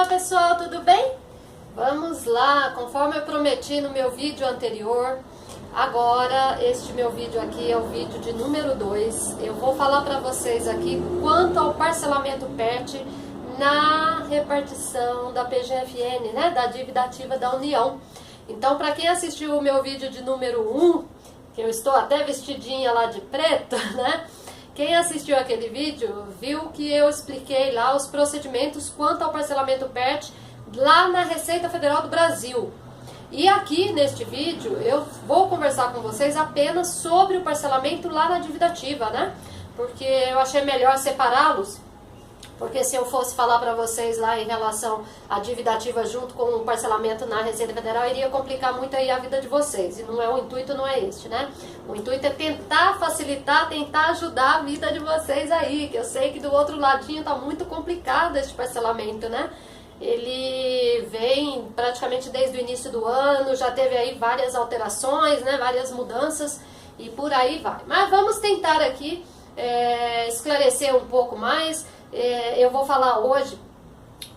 Olá pessoal, tudo bem? Vamos lá, conforme eu prometi no meu vídeo anterior, agora este meu vídeo aqui é o vídeo de número 2. Eu vou falar para vocês aqui quanto ao parcelamento PERT na repartição da PGFN, né, da dívida ativa da União. Então, para quem assistiu o meu vídeo de número 1, que eu estou até vestidinha lá de preto, né? Quem assistiu aquele vídeo viu que eu expliquei lá os procedimentos quanto ao parcelamento PERT lá na Receita Federal do Brasil. E aqui neste vídeo eu vou conversar com vocês apenas sobre o parcelamento lá na dívida ativa, né? Porque eu achei melhor separá-los. Porque se eu fosse falar para vocês lá em relação à dívida ativa junto com o parcelamento na Receita Federal, iria complicar muito aí a vida de vocês. E não é o intuito, não é este, né? O intuito é tentar facilitar, tentar ajudar a vida de vocês aí. Que eu sei que do outro ladinho tá muito complicado este parcelamento, né? Ele vem praticamente desde o início do ano, já teve aí várias alterações, né? Várias mudanças e por aí vai. Mas vamos tentar aqui esclarecer um pouco mais. Eu vou falar hoje,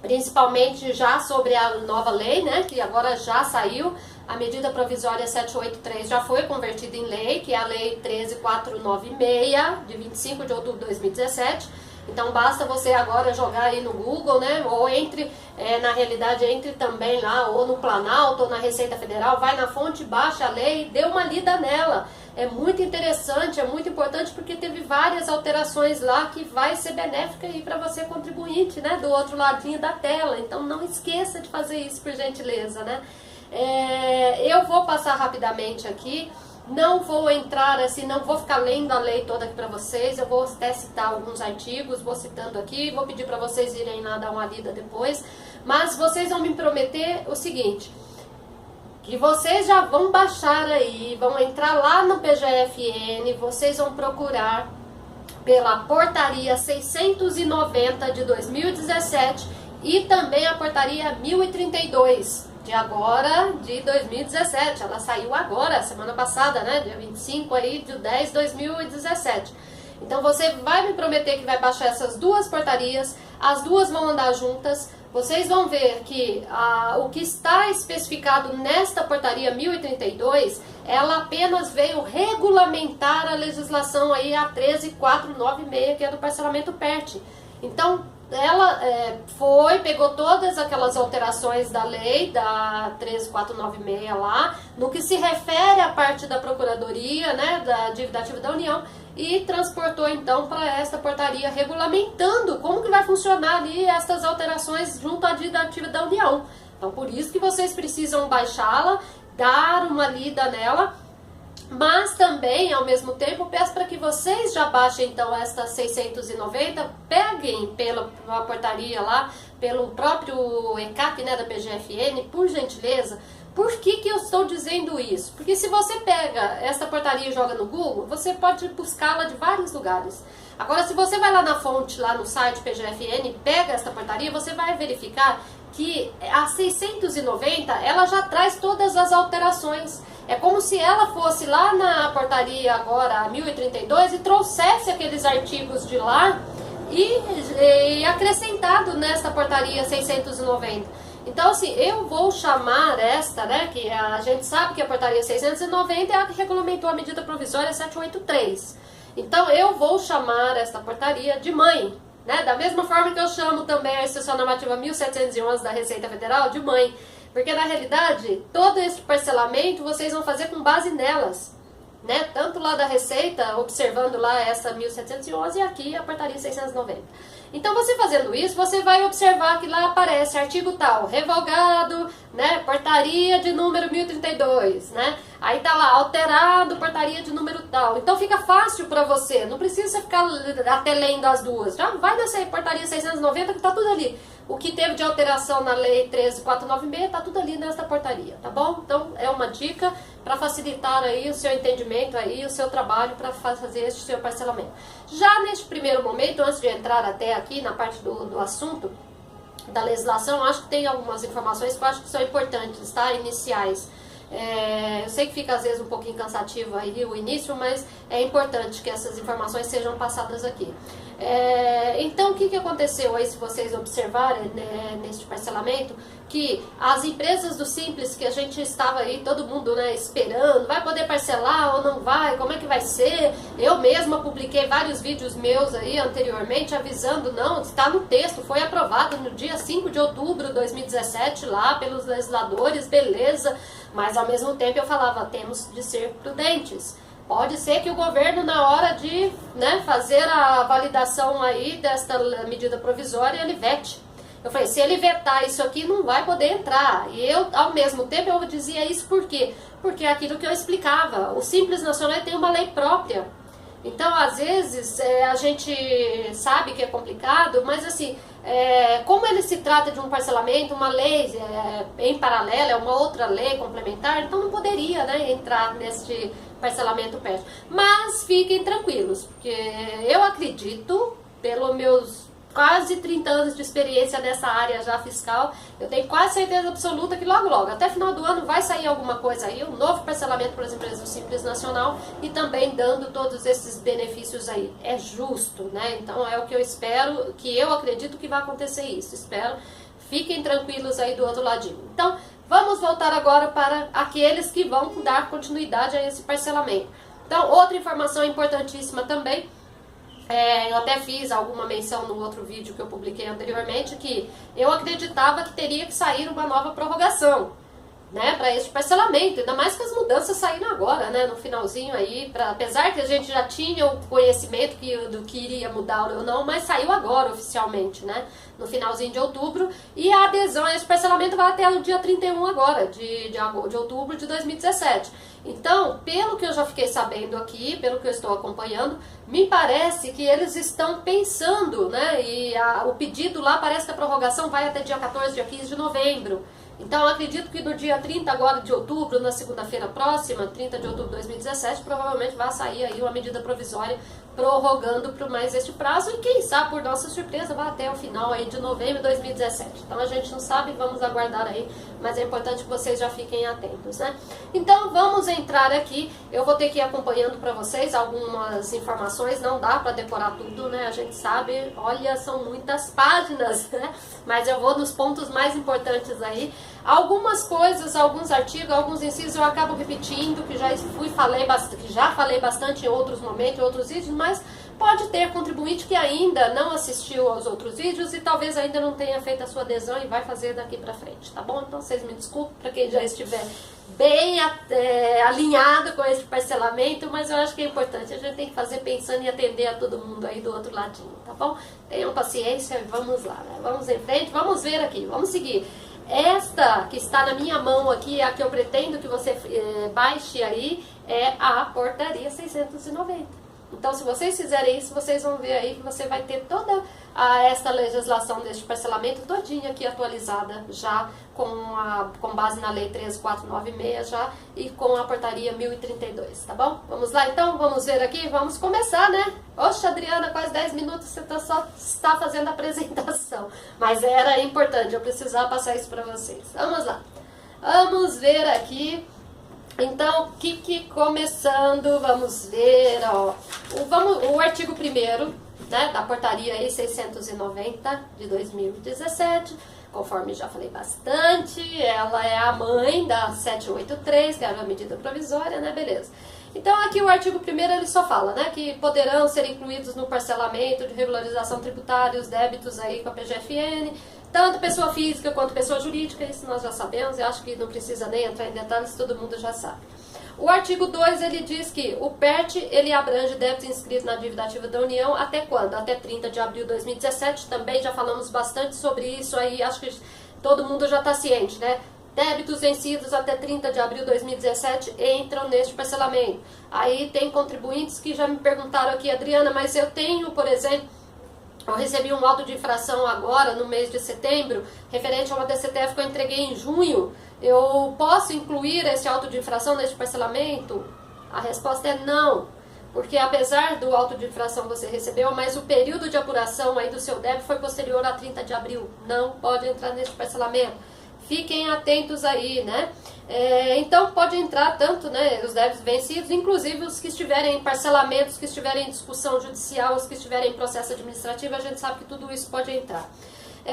principalmente já sobre a nova lei, né, que agora já saiu, a medida provisória 783 já foi convertida em lei, que é a lei 13496, de 25 de outubro de 2017, então basta você agora jogar aí no Google, né, ou entre, na realidade, entre também lá, ou no Planalto, ou na Receita Federal, vai na fonte, baixa a lei, dê uma lida nela. É muito interessante, é muito importante porque teve várias alterações lá que vai ser benéfica aí para você contribuinte, né, do outro ladinho da tela. Então não esqueça de fazer isso, por gentileza, né. Eu vou passar rapidamente aqui, não vou entrar assim, não vou ficar lendo a lei toda aqui para vocês, eu vou até citar alguns artigos, vou citando aqui, vou pedir para vocês irem lá dar uma lida depois, mas vocês vão me prometer o seguinte, que vocês já vão baixar aí, vão entrar lá no PGFN, vocês vão procurar pela portaria 690 de 2017 e também a portaria 1032 de agora, de 2017. Ela saiu agora, semana passada, né, dia 25 aí de 10 de 2017. Então você vai me prometer que vai baixar essas duas portarias, as duas vão andar juntas. Vocês vão ver que o que está especificado nesta portaria 1032, ela apenas veio regulamentar a legislação aí a 13496, que é do parcelamento PERT. Então, ela pegou todas aquelas alterações da lei, da 13496 lá, no que se refere à parte da Procuradoria, né, da dívida ativa da União, e transportou então para esta portaria regulamentando como que vai funcionar ali estas alterações junto à dívida ativa da União. Então por isso que vocês precisam baixá-la, dar uma lida nela, mas também ao mesmo tempo peço para que vocês já baixem então esta 690, peguem pela portaria lá, pelo próprio ECAP, né, da PGFN, por gentileza. Por que que eu estou dizendo isso? Porque se você pega essa portaria e joga no Google, você pode buscá-la de vários lugares. Agora, se você vai lá na fonte, lá no site PGFN, pega essa portaria, você vai verificar que a 690, ela já traz todas as alterações. É como se ela fosse lá na portaria agora, a 1032, e trouxesse aqueles artigos de lá e acrescentado nesta portaria 690. Então, assim, eu vou chamar esta, né, que a gente sabe que a portaria 690 é a que regulamentou a medida provisória 783. Então, eu vou chamar esta portaria de mãe, né, da mesma forma que eu chamo também a exceção normativa 1711 da Receita Federal de mãe, porque na realidade, todo esse parcelamento vocês vão fazer com base nelas, né, tanto lá da Receita, observando lá essa 1711 e aqui a portaria 690. Então, você fazendo isso, você vai observar que lá aparece artigo tal, revogado, né, portaria de número 1032, né, aí tá lá, alterado, portaria de número tal. Então, fica fácil para você, não precisa ficar até lendo as duas, já vai nessa portaria 690 que tá tudo ali. O que teve de alteração na lei 13496 tá tudo ali nesta portaria, tá bom? Então, é uma dica para facilitar aí o seu entendimento aí, o seu trabalho para fazer este seu parcelamento. Já neste primeiro momento, antes de entrar até aqui na parte do assunto da legislação, acho que tem algumas informações que eu acho que são importantes, tá? Iniciais. Eu sei que fica às vezes um pouquinho cansativo aí o início, mas é importante que essas informações sejam passadas aqui. Então, o que aconteceu aí, se vocês observarem, né, neste parcelamento, que as empresas do Simples, que a gente estava aí, todo mundo, né, esperando, vai poder parcelar ou não vai, como é que vai ser? Eu mesma publiquei vários vídeos meus aí anteriormente, avisando, não, está no texto, foi aprovado no dia 5 de outubro de 2017, lá pelos legisladores, beleza, mas ao mesmo tempo eu falava, temos de ser prudentes. Pode ser que o governo, na hora de, né, fazer a validação aí desta medida provisória, ele vete. Eu falei, se ele vetar isso aqui, não vai poder entrar. E eu, ao mesmo tempo, eu dizia isso por quê? Porque é aquilo que eu explicava. O Simples Nacional tem uma lei própria. Então, às vezes, a gente sabe que é complicado, mas assim, como ele se trata de um parcelamento, uma lei em paralelo, é uma outra lei complementar, então não poderia, né, entrar neste parcelamento PET. Mas fiquem tranquilos, porque eu acredito, pelos meus quase 30 anos de experiência nessa área já fiscal, eu tenho quase certeza absoluta que logo, até final do ano vai sair alguma coisa aí, um novo parcelamento para as empresas do Simples Nacional e também dando todos esses benefícios aí. É justo, né? Então é o que eu espero, que eu acredito que vai acontecer isso. Espero, fiquem tranquilos aí do outro ladinho. Então, vamos voltar agora para aqueles que vão dar continuidade a esse parcelamento. Então, outra informação importantíssima também, eu até fiz alguma menção no outro vídeo que eu publiquei anteriormente, que eu acreditava que teria que sair uma nova prorrogação, né, para este parcelamento, ainda mais que as mudanças saíram agora, né, no finalzinho aí, apesar que a gente já tinha o conhecimento do que iria mudar ou não, mas saiu agora oficialmente, né, no finalzinho de outubro, e a adesão a este parcelamento vai até o dia 31 agora, de outubro de 2017. Então, pelo que eu já fiquei sabendo aqui, pelo que eu estou acompanhando, me parece que eles estão pensando, né, e o pedido lá parece que a prorrogação vai até dia 14, dia 15 de novembro. Então, eu acredito que no dia 30 agora de outubro, na segunda-feira próxima, 30 de outubro de 2017, provavelmente vai sair aí uma medida provisória prorrogando por mais este prazo e quem sabe, por nossa surpresa, vai até o final aí de novembro de 2017. Então, a gente não sabe, vamos aguardar aí, mas é importante que vocês já fiquem atentos, né? Então, vamos entrar aqui, eu vou ter que ir acompanhando para vocês algumas informações, não dá para decorar tudo, né? A gente sabe, olha, são muitas páginas, né? Mas eu vou nos pontos mais importantes aí. Algumas coisas, alguns artigos, alguns incisos eu acabo repetindo, que já falei bastante em outros momentos, em outros vídeos, mas pode ter contribuinte que ainda não assistiu aos outros vídeos e talvez ainda não tenha feito a sua adesão e vai fazer daqui pra frente, tá bom? Então vocês me desculpem para quem já estiver bem alinhado com esse parcelamento, mas eu acho que é importante, a gente tem que fazer pensando em atender a todo mundo aí do outro ladinho, tá bom? Tenham paciência e vamos lá, né? Vamos em frente, vamos ver aqui, vamos seguir. Esta que está na minha mão aqui, a que eu pretendo que você baixe aí, é a portaria 690. Então, se vocês fizerem isso, vocês vão ver aí que você vai ter toda esta legislação deste parcelamento todinha aqui atualizada já com base na lei 13496 já e com a portaria 1032, tá bom? Vamos lá então, vamos ver aqui, vamos começar, né? Oxe, Adriana, quase 10 minutos você só está fazendo a apresentação, mas era importante, eu precisava passar isso para vocês. Vamos lá, vamos ver aqui. Então, começando, vamos ver, ó, o artigo 1º, né, da portaria aí 690 de 2017, conforme já falei bastante, ela é a mãe da 783, que era uma medida provisória, né, beleza. Então, aqui o artigo 1º ele só fala, né, que poderão ser incluídos no parcelamento de regularização tributária os débitos aí com a PGFN, tanto pessoa física quanto pessoa jurídica, isso nós já sabemos, eu acho que não precisa nem entrar em detalhes, todo mundo já sabe. O artigo 2, ele diz que o PERT, ele abrange débitos inscritos na dívida ativa da União até quando? Até 30 de abril de 2017, também já falamos bastante sobre isso aí, acho que todo mundo já está ciente, né? Débitos vencidos até 30 de abril de 2017 entram neste parcelamento. Aí tem contribuintes que já me perguntaram aqui, Adriana, mas eu tenho, por exemplo, eu recebi um auto de infração agora, no mês de setembro, referente a uma DCTF que eu entreguei em junho. Eu posso incluir esse auto de infração neste parcelamento? A resposta é não, porque apesar do auto de infração que você recebeu, mas o período de apuração aí do seu débito foi posterior a 30 de abril. Não pode entrar neste parcelamento. Fiquem atentos aí, né? Então pode entrar tanto, né, os débitos vencidos, inclusive os que estiverem em parcelamento, os que estiverem em discussão judicial, os que estiverem em processo administrativo, a gente sabe que tudo isso pode entrar.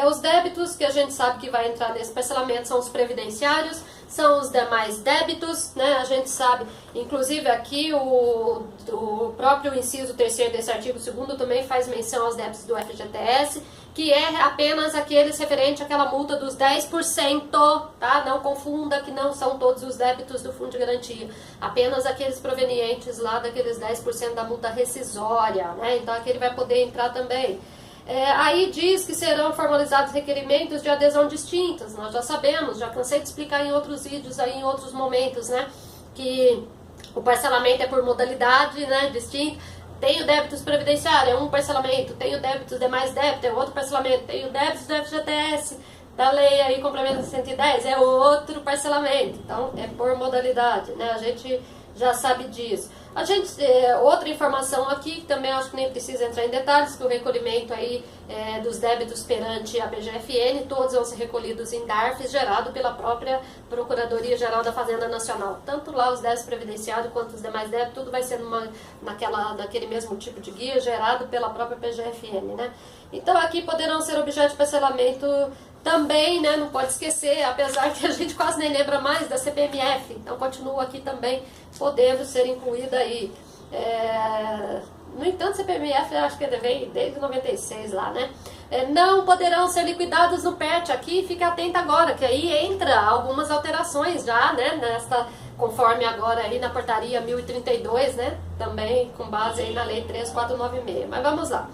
Os débitos que a gente sabe que vai entrar nesse parcelamento são os previdenciários, são os demais débitos, né? A gente sabe, inclusive aqui o próprio inciso 3º desse artigo 2º também faz menção aos débitos do FGTS, que é apenas aqueles referentes àquela multa dos 10%, tá? Não confunda que não são todos os débitos do Fundo de Garantia, apenas aqueles provenientes lá daqueles 10% da multa rescisória, né? Então aqui ele vai poder entrar também. Aí diz que serão formalizados requerimentos de adesão distintas. Nós já sabemos, já cansei de explicar em outros vídeos, aí, em outros momentos, né, que o parcelamento é por modalidade, né, distinta. Tenho débitos previdenciários, é um parcelamento. Tenho débitos demais débitos, é outro parcelamento. Tenho débitos do FGTS, da lei aí, complemento 110, é outro parcelamento. Então, é por modalidade, né, a gente já sabe disso. A gente, outra informação aqui, que também acho que nem precisa entrar em detalhes, que o recolhimento aí dos débitos perante a PGFN, todos vão ser recolhidos em DARFs, gerado pela própria Procuradoria-Geral da Fazenda Nacional. Tanto lá os débitos previdenciários quanto os demais débitos, tudo vai ser naquele mesmo tipo de guia, gerado pela própria PGFN, né? Então aqui poderão ser objeto de parcelamento também, né, não pode esquecer, apesar que a gente quase nem lembra mais da CPMF, então continua aqui também podendo ser incluída aí. No entanto, CPMF eu acho que vem desde 96 lá, né? Não poderão ser liquidados no PERT, aqui fica atento agora, que aí entra algumas alterações já, né, conforme agora aí na portaria 1032, né, também com base aí na lei 13496, mas vamos lá.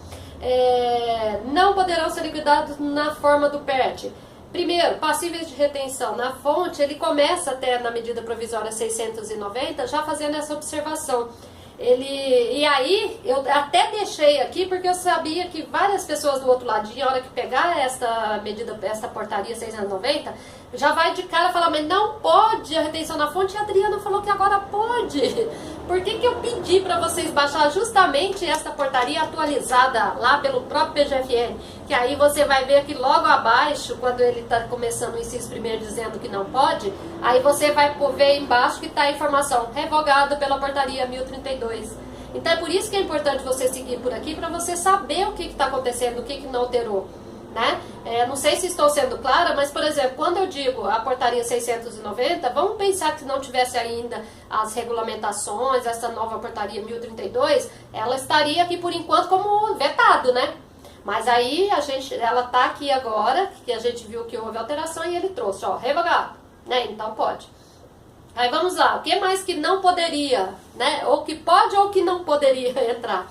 Não poderão ser liquidados na forma do PERT. Primeiro, passíveis de retenção. Na fonte, ele começa até na medida provisória 690, já fazendo essa observação. E aí, eu até deixei aqui, porque eu sabia que várias pessoas do outro ladinho, a hora que pegar essa portaria 690, já vai de cara falar, mas não pode a retenção na fonte, e a Adriana falou que agora pode. Por que eu pedi para vocês baixar justamente essa portaria atualizada lá pelo próprio PGFN? Que aí você vai ver que logo abaixo, quando ele está começando o inciso primeiro dizendo que não pode, aí você vai ver embaixo que está a informação, revogado pela portaria 1032. Então é por isso que é importante você seguir por aqui, para você saber o que está acontecendo, o que não alterou. Né? Não sei se estou sendo clara, mas, por exemplo, quando eu digo a portaria 690, vamos pensar que se não tivesse ainda as regulamentações, essa nova portaria 1032, ela estaria aqui por enquanto como vetado, né? Mas aí ela está aqui agora, que a gente viu que houve alteração e ele trouxe, ó, revogado, né? Então pode. Aí vamos lá, o que mais que não poderia, né? Ou que pode ou que não poderia entrar.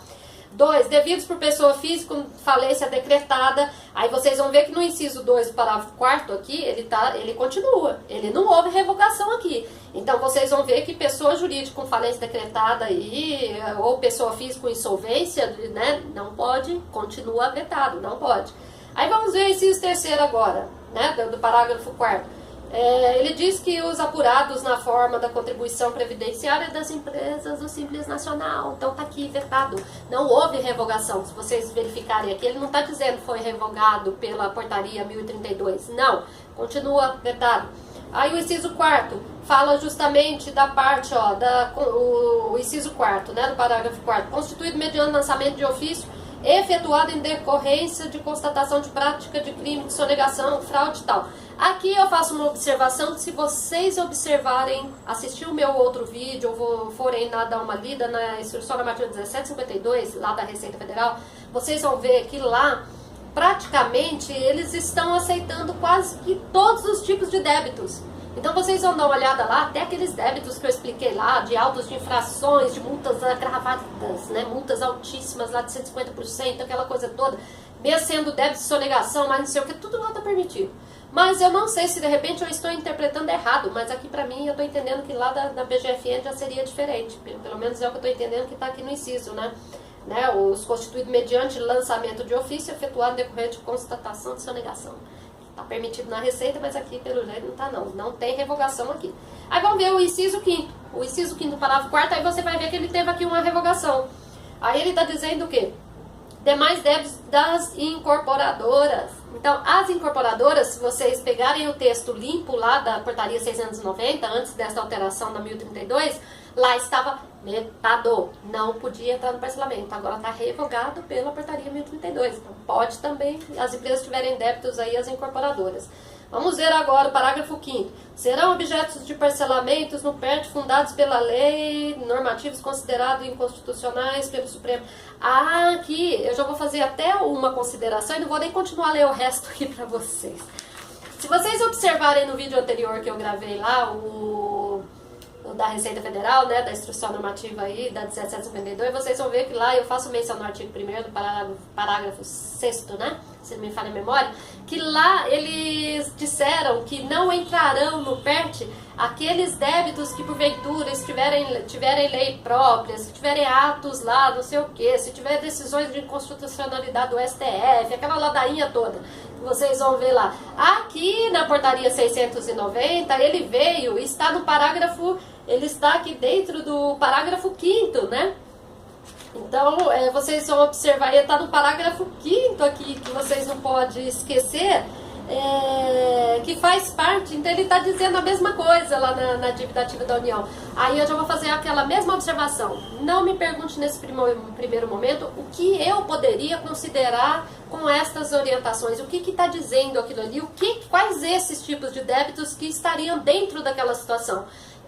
2. Devidos por pessoa física com falência decretada. Aí vocês vão ver que no inciso 2 do parágrafo 4º aqui, ele continua. Ele não houve revogação aqui. Então vocês vão ver que pessoa jurídica com falência decretada aí, ou pessoa física com insolvência, né, não pode, continua vetado, não pode. Aí vamos ver o inciso 3º agora, né, do parágrafo 4º. Ele diz que os apurados na forma da contribuição previdenciária das empresas do Simples Nacional. Então está aqui vetado. Não houve revogação. Se vocês verificarem aqui, ele não está dizendo que foi revogado pela portaria 1032. Não, continua vetado. Aí o inciso 4º fala justamente da parte, ó, o inciso 4º, né, do parágrafo 4º, constituído mediante lançamento de ofício efetuado em decorrência de constatação de prática de crime, de sonegação, fraude e tal. Aqui eu faço uma observação que, se vocês observarem, assistir o meu outro vídeo, ou forem lá dar uma lida na instrução normativa 1752, lá da Receita Federal, vocês vão ver que lá, praticamente, eles estão aceitando quase que todos os tipos de débitos. Então vocês vão dar uma olhada lá, até aqueles débitos que eu expliquei lá, de autos de infrações, de multas agravadas, né, multas altíssimas lá de 150%, aquela coisa toda, mesmo sendo débito de sonegação, mas não sei o que, tudo lá está permitido. Mas eu não sei se de repente eu estou interpretando errado, mas aqui pra mim eu estou entendendo que lá da BGFN já seria diferente, pelo menos é o que eu estou entendendo que está aqui no inciso, né? Os constituídos mediante lançamento de ofício efetuado decorrente de constatação de sonegação. Está permitido na Receita, mas aqui pelo jeito não está não. Não tem revogação aqui. Aí vamos ver o inciso 5º. O inciso 5º do parágrafo 4º, aí você vai ver que ele teve aqui uma revogação. Aí ele está dizendo o quê? Demais débitos das incorporadoras. Então, as incorporadoras, se vocês pegarem o texto limpo lá da portaria 690, antes dessa alteração da 1032, lá estava vetado, não podia entrar no parcelamento. Agora está revogado pela portaria 1032. Então, pode também, as empresas tiverem débitos aí, as incorporadoras. Vamos ver agora o parágrafo 5º. Serão objetos de parcelamentos no PERT fundados pela lei, normativos considerados inconstitucionais pelo Supremo. Aqui eu já vou fazer até uma consideração e não vou nem continuar a ler o resto aqui para vocês. Se vocês observarem no vídeo anterior que eu gravei lá, o da Receita Federal, né, da instrução normativa aí, da 1752, vocês vão ver que lá eu faço menção no artigo 1º do parágrafo 6º, né, se não me falha a memória, que lá eles disseram que não entrarão no PERT aqueles débitos que porventura tiverem lei própria, se tiverem atos lá, não sei o que, se tiver decisões de inconstitucionalidade do STF, aquela ladainha toda, que vocês vão ver lá. Aqui na portaria 690, ele veio, está no parágrafo, ele está aqui dentro do parágrafo 5º, né? Então, vocês vão observar, ele está no parágrafo 5º aqui, que vocês não podem esquecer, que faz parte, então ele está dizendo a mesma coisa lá na dívida ativa da União. Aí eu já vou fazer aquela mesma observação. Não me pergunte nesse primeiro momento o que eu poderia considerar com estas orientações, o que está dizendo aquilo ali, quais esses tipos de débitos que estariam dentro daquela situação.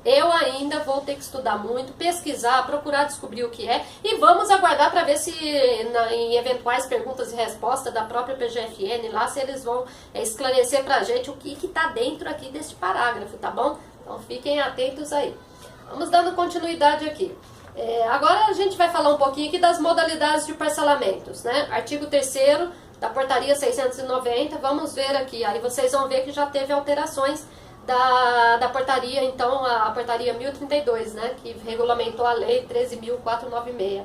Eu ainda vou ter que estudar muito, pesquisar, procurar descobrir o que é e vamos aguardar para ver se em eventuais perguntas e respostas da própria PGFN lá, se eles vão esclarecer para a gente o que está dentro aqui deste parágrafo, tá bom? Então fiquem atentos aí. Vamos dando continuidade aqui. Agora a gente vai falar um pouquinho aqui das modalidades de parcelamentos, né? Artigo 3º da portaria 690, vamos ver aqui, aí vocês vão ver que já teve alterações da portaria, então, a portaria 1032, né, que regulamentou a lei 13.496.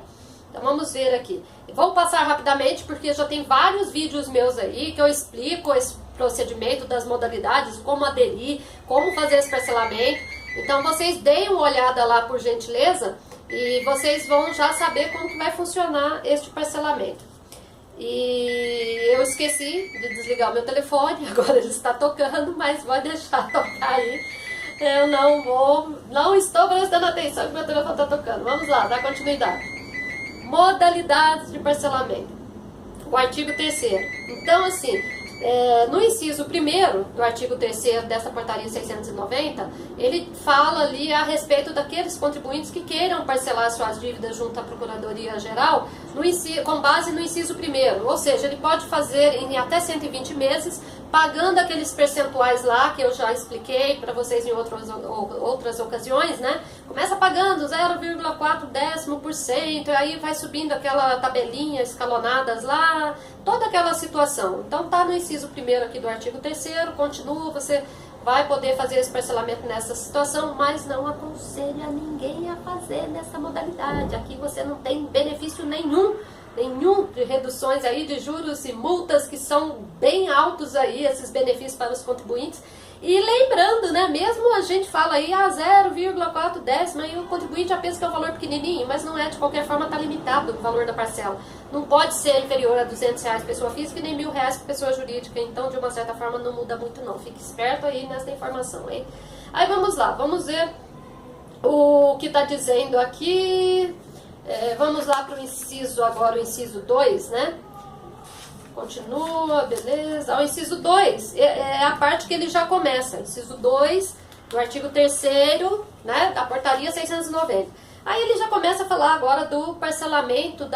Então, vamos ver aqui. Vou passar rapidamente, porque já tem vários vídeos meus aí, que eu explico esse procedimento das modalidades, como aderir, como fazer esse parcelamento. Então, vocês deem uma olhada lá, por gentileza, e vocês vão já saber como que vai funcionar este parcelamento. E eu esqueci de desligar o meu telefone, agora ele está tocando, mas vou deixar tocar aí. Eu não estou prestando atenção que meu telefone está tocando. Vamos lá, dar continuidade. Modalidades de parcelamento. O artigo 3º. Então, assim, no inciso 1º do artigo 3º dessa portaria 690, ele fala ali a respeito daqueles contribuintes que queiram parcelar suas dívidas junto à Procuradoria-Geral com base no inciso 1º, ou seja, ele pode fazer em até 120 meses, pagando aqueles percentuais lá, que eu já expliquei para vocês em outras ocasiões, né? Começa pagando 0,4%, aí vai subindo aquela tabelinha escalonadas lá, toda aquela situação. Então tá no inciso 1º aqui do artigo 3º, continua, você vai poder fazer esse parcelamento nessa situação, mas não aconselho a ninguém a fazer nessa modalidade. Aqui você não tem benefício nenhum de reduções aí de juros e multas, que são bem altos aí, esses benefícios para os contribuintes. E lembrando, né, mesmo a gente fala aí 0,4 décimo, aí o contribuinte já pensa que é um valor pequenininho, mas não é, de qualquer forma está limitado o valor da parcela. Não pode ser inferior a R$200 pessoa física e nem R$1.000 pessoa jurídica, então de uma certa forma não muda muito não. Fique esperto aí nessa informação, hein? Aí vamos lá, vamos ver o que está dizendo aqui. Vamos lá para o inciso agora, o inciso 2, né? Continua, beleza. O inciso 2 é a parte que ele já começa. Inciso 2 do artigo 3º, né, da portaria 690. Aí ele já começa a falar agora do parcelamento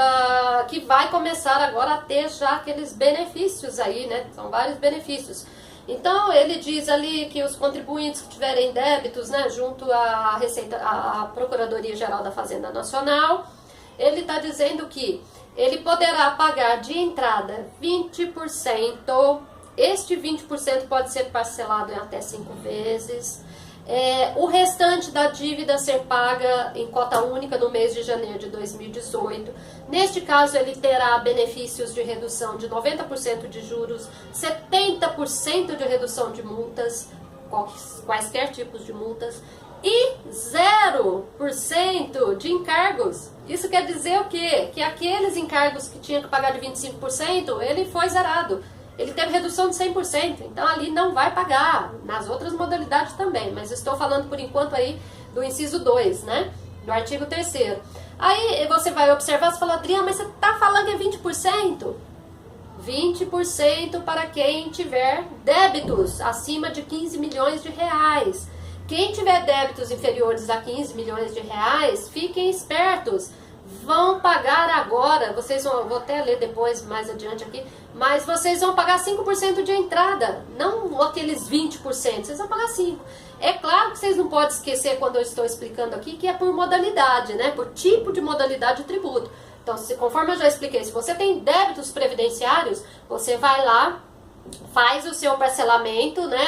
que vai começar agora a ter já aqueles benefícios aí, né? São vários benefícios. Então ele diz ali que os contribuintes que tiverem débitos, né, junto à Procuradoria-Geral da Fazenda Nacional, ele está dizendo que ele poderá pagar de entrada 20%, este 20% pode ser parcelado em até 5 vezes, o restante da dívida ser paga em cota única no mês de janeiro de 2018. Neste caso, ele terá benefícios de redução de 90% de juros, 70% de redução de multas, quaisquer tipos de multas, e 0% de encargos. Isso quer dizer o quê? Que aqueles encargos que tinha que pagar de 25%, ele foi zerado. ele teve redução de 100%, então ali não vai pagar, nas outras modalidades também, mas estou falando por enquanto aí do inciso 2, né, do artigo 3º. Aí você vai observar, você fala, Adriana, mas você está falando que é 20%? 20% para quem tiver débitos acima de 15 milhões de reais. Quem tiver débitos inferiores a 15 milhões de reais, fiquem espertos. Vão pagar agora, vocês vou até ler depois, mais adiante aqui, mas vocês vão pagar 5% de entrada, não aqueles 20%, vocês vão pagar 5%. É claro que vocês não podem esquecer quando eu estou explicando aqui que é por modalidade, né? Por tipo de modalidade de tributo. Então, conforme eu já expliquei, se você tem débitos previdenciários, você vai lá, faz o seu parcelamento, né,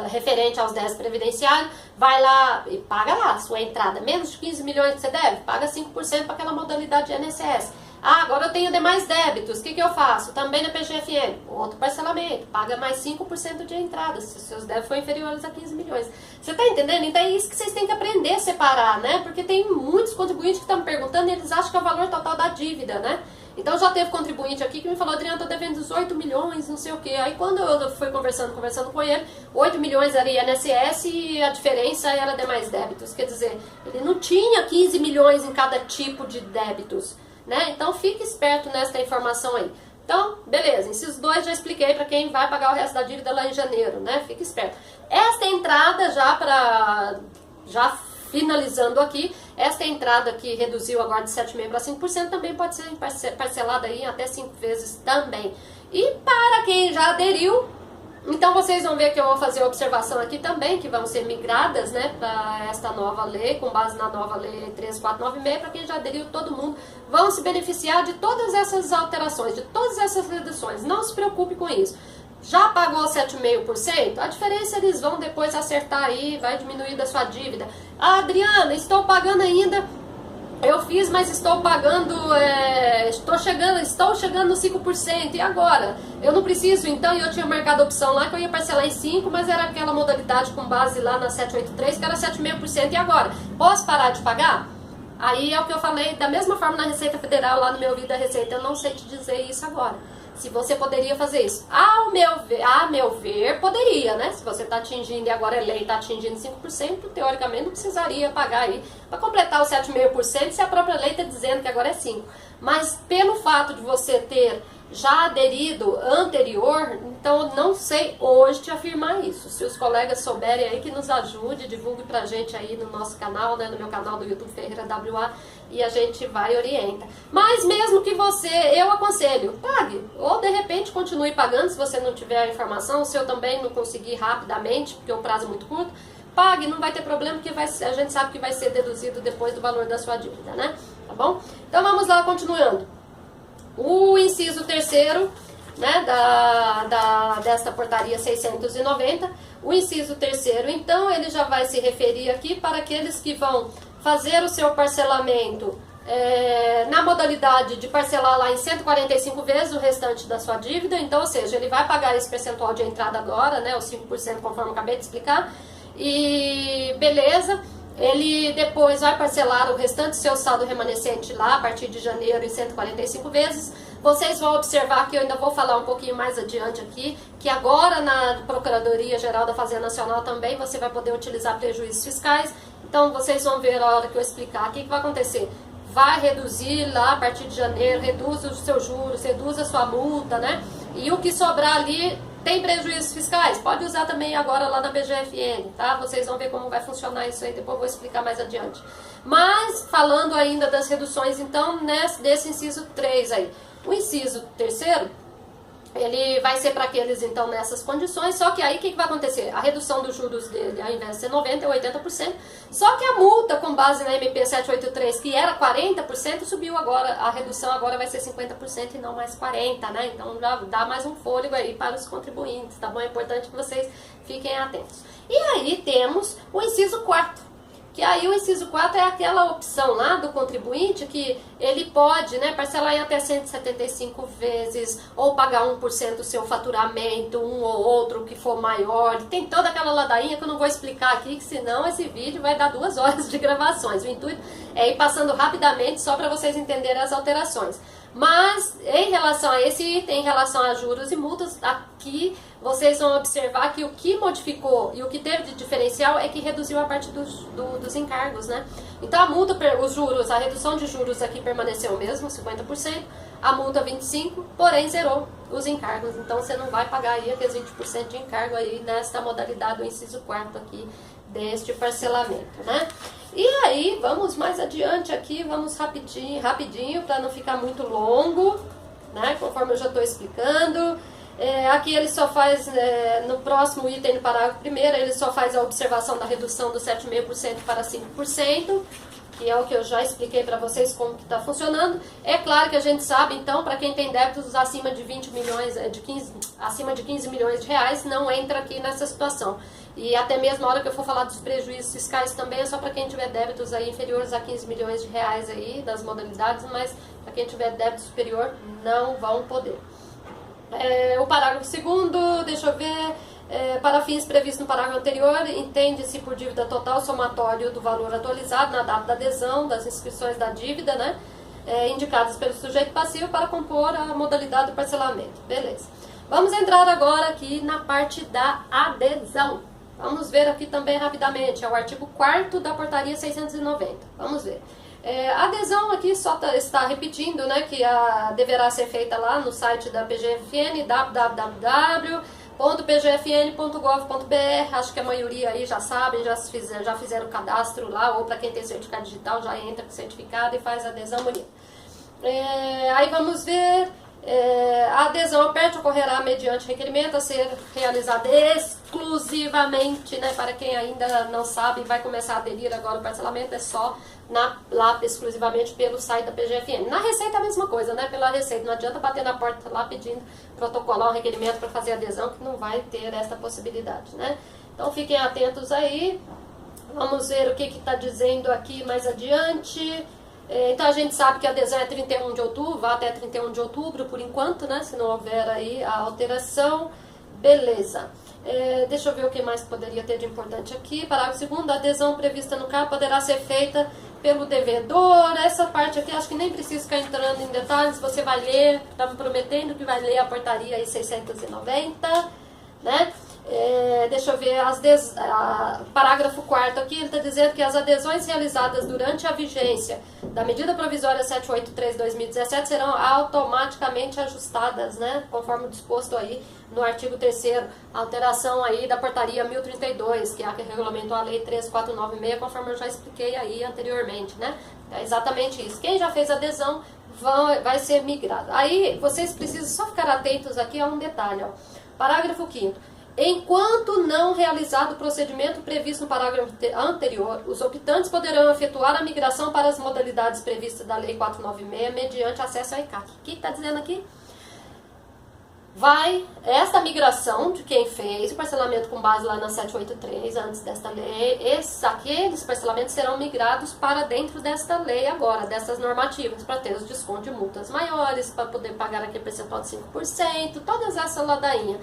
referente aos 10 previdenciários, vai lá e paga lá a sua entrada. Menos de 15 milhões que você deve, paga 5% para aquela modalidade de INSS. Ah, agora eu tenho demais débitos, o que eu faço? Também na PGFN, outro parcelamento, paga mais 5% de entrada, se os seus débitos forem inferiores a 15 milhões. Você está entendendo? Então é isso que vocês têm que aprender a separar, né? Porque tem muitos contribuintes que estão me perguntando e eles acham que é o valor total da dívida, né? Então já teve contribuinte aqui que me falou, Adriana, tô devendo 18 milhões, não sei o quê. Aí quando eu fui conversando com ele, 8 milhões era INSS e a diferença era demais débitos. Quer dizer, ele não tinha 15 milhões em cada tipo de débitos, né? Então fique esperto nessa informação aí. Então, beleza, inciso 2 já expliquei para quem vai pagar o resto da dívida lá em janeiro, né? Fique esperto. Esta entrada já finalizando aqui, esta entrada que reduziu agora de 7,5% para 5% também pode ser parcelada aí até 5 vezes também. E para quem já aderiu, então vocês vão ver que eu vou fazer a observação aqui também, que vão ser migradas, né, para esta nova lei, com base na nova lei 13496, para quem já aderiu, todo mundo vão se beneficiar de todas essas alterações, de todas essas reduções. Não se preocupe com isso. Já pagou 7,5%? A diferença eles vão depois acertar aí, vai diminuir da sua dívida. Ah, Adriana, estou pagando ainda, eu fiz, mas estou pagando, estou chegando no 5%, e agora? Eu não preciso, então, eu tinha marcado a opção lá que eu ia parcelar em 5%, mas era aquela modalidade com base lá na 783, que era 7,5%, e agora? Posso parar de pagar? Aí é o que eu falei, da mesma forma na Receita Federal, lá no meu vídeo da Receita, eu não sei te dizer isso agora. Se você poderia fazer isso. A meu ver, poderia, né? Se você está atingindo, e agora a lei está atingindo 5%, teoricamente não precisaria pagar aí para completar os 7,5% se a própria lei está dizendo que agora é 5%. Mas pelo fato de você ter já aderido anterior, então eu não sei hoje te afirmar isso. Se os colegas souberem aí, que nos ajude, divulgue pra gente aí no nosso canal, né, no meu canal do YouTube Ferreira WA, e a gente vai e orienta. Mas mesmo que eu aconselho, pague, ou de repente continue pagando se você não tiver a informação, se eu também não conseguir rapidamente, porque o prazo é muito curto, pague, não vai ter problema, porque a gente sabe que vai ser deduzido depois do valor da sua dívida, né? Tá bom? Então vamos lá, continuando. O inciso 3º, né, desta portaria 690, o inciso 3º, então, ele já vai se referir aqui para aqueles que vão fazer o seu parcelamento na modalidade de parcelar lá em 145 vezes o restante da sua dívida, então, ou seja, ele vai pagar esse percentual de entrada agora, né, os 5%, conforme eu acabei de explicar, e beleza. Ele depois vai parcelar o restante do seu saldo remanescente lá a partir de janeiro em 145 vezes. Vocês vão observar que eu ainda vou falar um pouquinho mais adiante aqui, que agora na Procuradoria Geral da Fazenda Nacional também você vai poder utilizar prejuízos fiscais. Então vocês vão ver a hora que eu explicar o que vai acontecer. Vai reduzir lá a partir de janeiro, reduz os seus juros, reduz a sua multa, né? E o que sobrar ali tem prejuízos fiscais, pode usar também agora lá na PGFN, tá? Vocês vão ver como vai funcionar isso aí, depois eu vou explicar mais adiante. Mas, falando ainda das reduções, então, desse inciso 3 aí. O inciso 3º, ele vai ser para aqueles, então, nessas condições, só que aí o que vai acontecer? A redução dos juros dele, ao invés de ser 90%, é 80%, só que a multa com base na MP 783, que era 40%, subiu agora, a redução agora vai ser 50% e não mais 40%, né? Então já dá mais um fôlego aí para os contribuintes, tá bom? É importante que vocês fiquem atentos. E aí temos o inciso 4º. Que aí o inciso 4 é aquela opção lá do contribuinte que ele pode, né, parcelar em até 175 vezes ou pagar 1% do seu faturamento, um ou outro que for maior. Tem toda aquela ladainha que eu não vou explicar aqui, que senão esse vídeo vai dar 2 horas de gravações. O intuito é ir passando rapidamente só para vocês entenderem as alterações. Mas em relação a esse item, em relação a juros e multas, aqui vocês vão observar que o que modificou e o que teve de diferencial é que reduziu a parte dos encargos, né? Então a multa, os juros, a redução de juros aqui permaneceu o mesmo, 50%, a multa 25%, porém zerou os encargos. Então você não vai pagar aí aqueles 20% de encargo aí nesta modalidade do inciso 4º aqui deste parcelamento, né? E aí, vamos mais adiante aqui, vamos rapidinho para não ficar muito longo, né? Conforme eu já estou explicando. Aqui ele só faz, no próximo item, no parágrafo primeiro, ele só faz a observação da redução do 7,5% para 5%, que é o que eu já expliquei para vocês como que está funcionando. É claro que a gente sabe, então, para quem tem débitos acima de 20 milhões, acima de 15 milhões de reais, não entra aqui nessa situação. E até mesmo a hora que eu for falar dos prejuízos fiscais também é só para quem tiver débitos aí inferiores a 15 milhões de reais aí, das modalidades, mas para quem tiver débito superior, não vão poder. O parágrafo 2º, deixa eu ver, para fins previstos no parágrafo anterior, entende-se por dívida total somatório do valor atualizado na data da adesão das inscrições da dívida, né, indicadas pelo sujeito passivo para compor a modalidade do parcelamento. Beleza. Vamos entrar agora aqui na parte da adesão. Vamos ver aqui também rapidamente, é o artigo 4º da portaria 690. Vamos ver. A adesão aqui só está repetindo, né, que deverá ser feita lá no site da PGFN, www.pgfn.gov.br. Acho que a maioria aí já sabem, já fizeram o cadastro lá, ou para quem tem certificado digital já entra com certificado e faz a adesão bonita. Aí vamos ver. A adesão ao PERT ocorrerá mediante requerimento a ser realizado exclusivamente, né, para quem ainda não sabe vai começar a aderir agora ao parcelamento, é só lá exclusivamente pelo site da PGFN. Na Receita a mesma coisa, né, pela Receita, não adianta bater na porta lá pedindo protocolar um requerimento para fazer adesão, que não vai ter essa possibilidade, né. Então fiquem atentos aí, vamos ver o que está dizendo aqui mais adiante. Então a gente sabe que a adesão é 31 de outubro, vai até 31 de outubro por enquanto, né? Se não houver aí a alteração, beleza. Deixa eu ver o que mais poderia ter de importante aqui. Parágrafo 2º, a adesão prevista no CAP poderá ser feita pelo devedor. Essa parte aqui acho que nem precisa ficar entrando em detalhes, você vai ler, está me prometendo que vai ler a portaria aí 690, né? Deixa eu ver, parágrafo 4º aqui, ele está dizendo que as adesões realizadas durante a vigência da medida provisória 783/2017 serão automaticamente ajustadas, né, conforme disposto aí no artigo 3º, alteração aí da portaria 1032, que é a que regulamentou a lei 13496, conforme eu já expliquei aí anteriormente, né, é exatamente isso. Quem já fez adesão vai ser migrado. Aí vocês precisam só ficar atentos aqui a um detalhe, ó. Parágrafo 5º. Enquanto não realizado o procedimento previsto no parágrafo anterior, os optantes poderão efetuar a migração para as modalidades previstas da Lei 496 mediante acesso ao ECAC. O que está dizendo aqui? Esta migração de quem fez o parcelamento com base lá na 783, antes desta lei, aqueles parcelamentos serão migrados para dentro desta lei agora, dessas normativas, para ter os descontos de multas maiores, para poder pagar aquele percentual de 5%, todas essas ladainhas.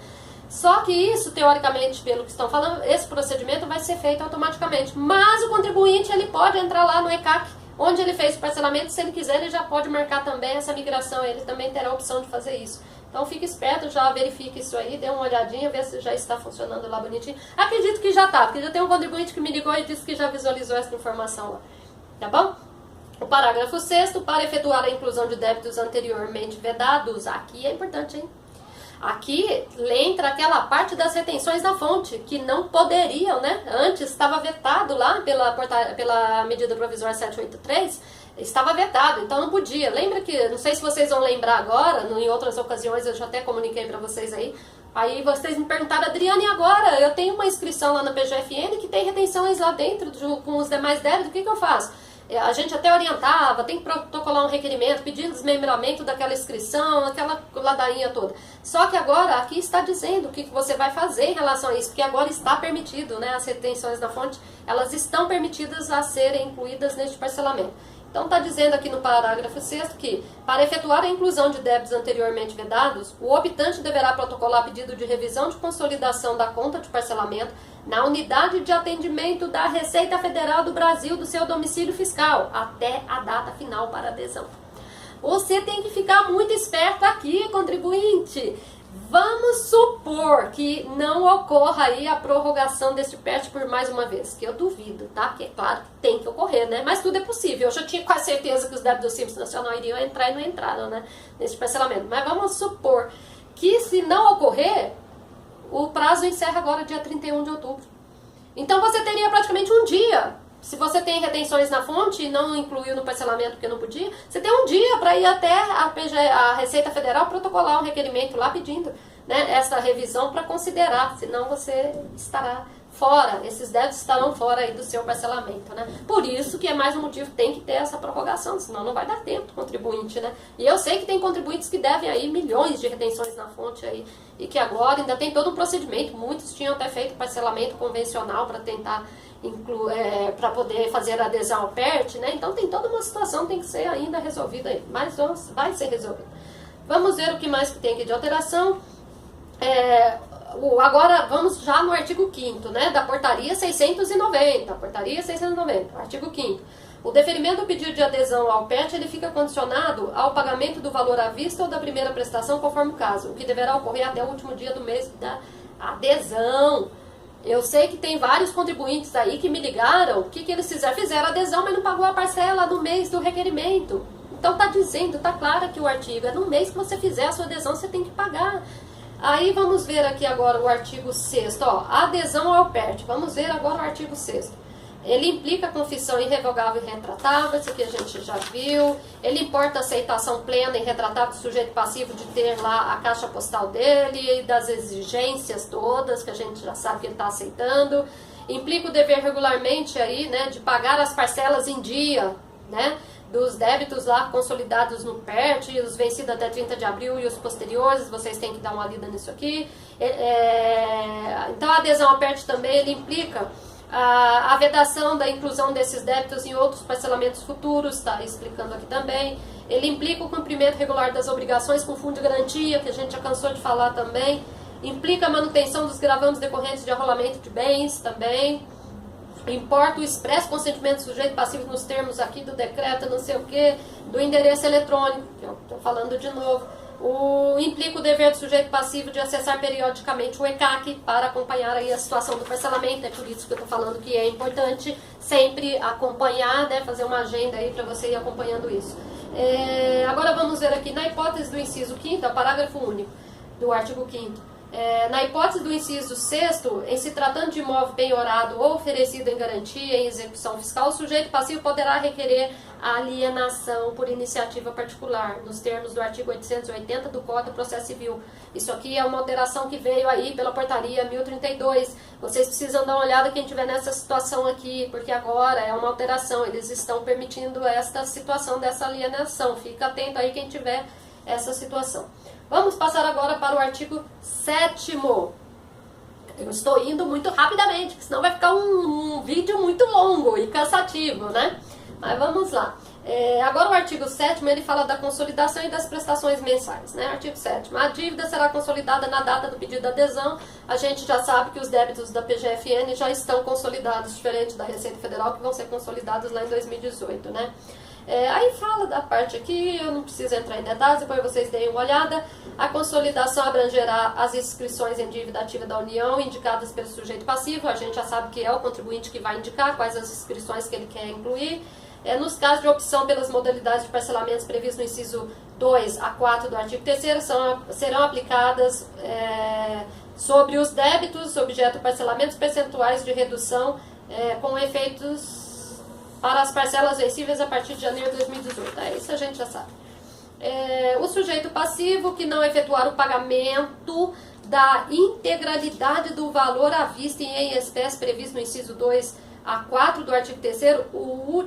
Só que isso, teoricamente, pelo que estão falando, esse procedimento vai ser feito automaticamente. Mas o contribuinte, ele pode entrar lá no ECAC, onde ele fez o parcelamento, se ele quiser, ele já pode marcar também essa migração, ele também terá a opção de fazer isso. Então fique esperto, já verifique isso aí, dê uma olhadinha, vê se já está funcionando lá bonitinho. Acredito que já está, porque já tem um contribuinte que me ligou e disse que já visualizou essa informação lá. Tá bom? O parágrafo 6º, para efetuar a inclusão de débitos anteriormente vedados, aqui é importante, hein? Aqui entra aquela parte das retenções da fonte, que não poderiam, né? Antes estava vetado lá pela medida provisória 783, estava vetado, então não podia. Lembra que, não sei se vocês vão lembrar agora, em outras ocasiões eu já até comuniquei para vocês aí vocês me perguntaram, Adriana, e agora? Eu tenho uma inscrição lá na PGFN que tem retenções lá dentro com os demais débitos, o que eu faço? A gente até orientava, tem que protocolar um requerimento, pedir desmembramento daquela inscrição, aquela ladainha toda. Só que agora, aqui está dizendo o que você vai fazer em relação a isso, porque agora está permitido, né, as retenções da fonte, elas estão permitidas a serem incluídas neste parcelamento. Então está dizendo aqui no parágrafo 6º que, para efetuar a inclusão de débitos anteriormente vedados, o optante deverá protocolar pedido de revisão de consolidação da conta de parcelamento na unidade de atendimento da Receita Federal do Brasil do seu domicílio fiscal, até a data final para adesão. Você tem que ficar muito esperto aqui, contribuinte. Vamos supor que não ocorra aí a prorrogação desse PERT por mais uma vez, que eu duvido, tá? Que é claro que tem que ocorrer, né? Mas tudo é possível. Eu já tinha quase certeza que os débitos do Simples Nacional iriam entrar e não entraram, né? Nesse parcelamento. Mas vamos supor que se não ocorrer, o prazo encerra agora dia 31 de outubro. Então você teria praticamente um dia. Se você tem retenções na fonte e não incluiu no parcelamento porque não podia, você tem um dia para ir até a Receita Federal protocolar um requerimento lá pedindo, né, essa revisão para considerar, senão você estará fora, esses débitos estarão fora aí do seu parcelamento, né? Por isso que é mais um motivo, tem que ter essa prorrogação, senão não vai dar tempo do contribuinte, né? E eu sei que tem contribuintes que devem aí milhões de retenções na fonte aí, e que agora ainda tem todo um procedimento, muitos tinham até feito parcelamento convencional para tentar para poder fazer a adesão ao PERT, né? Então tem toda uma situação, tem que ser ainda resolvida aí, mas vai ser resolvida. Vamos ver o que mais que tem aqui de alteração. Agora vamos já no artigo 5º, né, da portaria 690, artigo 5º. O deferimento do pedido de adesão ao PERT, ele fica condicionado ao pagamento do valor à vista ou da primeira prestação, conforme o caso, o que deverá ocorrer até o último dia do mês da adesão. Eu sei que tem vários contribuintes aí que me ligaram, o que eles fizeram? Fizeram adesão, mas não pagou a parcela no mês do requerimento. Então tá dizendo, tá claro aqui o artigo, é no mês que você fizer a sua adesão, você tem que pagar. Aí vamos ver aqui agora o artigo 6º, ó, adesão ao PERT. Vamos ver agora o artigo 6º. Ele implica confissão irrevogável e retratável, isso aqui a gente já viu. Ele importa aceitação plena e retratável do sujeito passivo de ter lá a caixa postal dele, das exigências todas, que a gente já sabe que ele está aceitando. Implica o dever regularmente aí, né, de pagar as parcelas em dia, né, dos débitos lá consolidados no PERT, os vencidos até 30 de abril e os posteriores, vocês têm que dar uma lida nisso aqui. Então a adesão ao PERT também, ele implica a vedação da inclusão desses débitos em outros parcelamentos futuros, está explicando aqui também. Ele implica o cumprimento regular das obrigações com fundo de garantia, que a gente já cansou de falar também. Implica a manutenção dos gravames decorrentes de arrolamento de bens também. Importa o expresso consentimento do sujeito passivo nos termos aqui do decreto, não sei o que, do endereço eletrônico, que eu estou falando de novo. Implica o dever do sujeito passivo de acessar periodicamente o ECAC para acompanhar aí a situação do parcelamento. É por isso que eu estou falando que é importante sempre acompanhar, né, fazer uma agenda aí para você ir acompanhando isso. Agora vamos ver aqui, na hipótese do inciso 5º, parágrafo único do artigo 5º. Na hipótese do inciso 6º, em se tratando de imóvel penhorado ou oferecido em garantia em execução fiscal, o sujeito passivo poderá requerer a alienação por iniciativa particular, nos termos do artigo 880 do Código de Processo Civil. Isso aqui é uma alteração que veio aí pela portaria 1032. Vocês precisam dar uma olhada quem estiver nessa situação aqui, porque agora é uma alteração, eles estão permitindo esta situação dessa alienação. Fica atento aí quem tiver essa situação. Vamos passar agora para o artigo 7º. Eu estou indo muito rapidamente, porque senão vai ficar um vídeo muito longo e cansativo, né? Mas vamos lá. Agora o artigo 7º, ele fala da consolidação e das prestações mensais, né? Artigo 7º. A dívida será consolidada na data do pedido de adesão. A gente já sabe que os débitos da PGFN já estão consolidados, diferente da Receita Federal, que vão ser consolidados lá em 2018, né? Aí fala da parte aqui, eu não preciso entrar em detalhes, depois vocês deem uma olhada. A consolidação abrangerá as inscrições em dívida ativa da União indicadas pelo sujeito passivo. A gente já sabe que é o contribuinte que vai indicar quais as inscrições que ele quer incluir. Nos casos de opção pelas modalidades de parcelamentos previstos no inciso 2 a 4 do artigo 3º, serão aplicadas sobre os débitos, objeto de parcelamentos, percentuais de redução com efeitos para as parcelas vencíveis a partir de janeiro de 2018. Isso a gente já sabe. O sujeito passivo que não efetuar o pagamento da integralidade do valor à vista e em espécie previsto no inciso 2 a 4 do artigo 3º,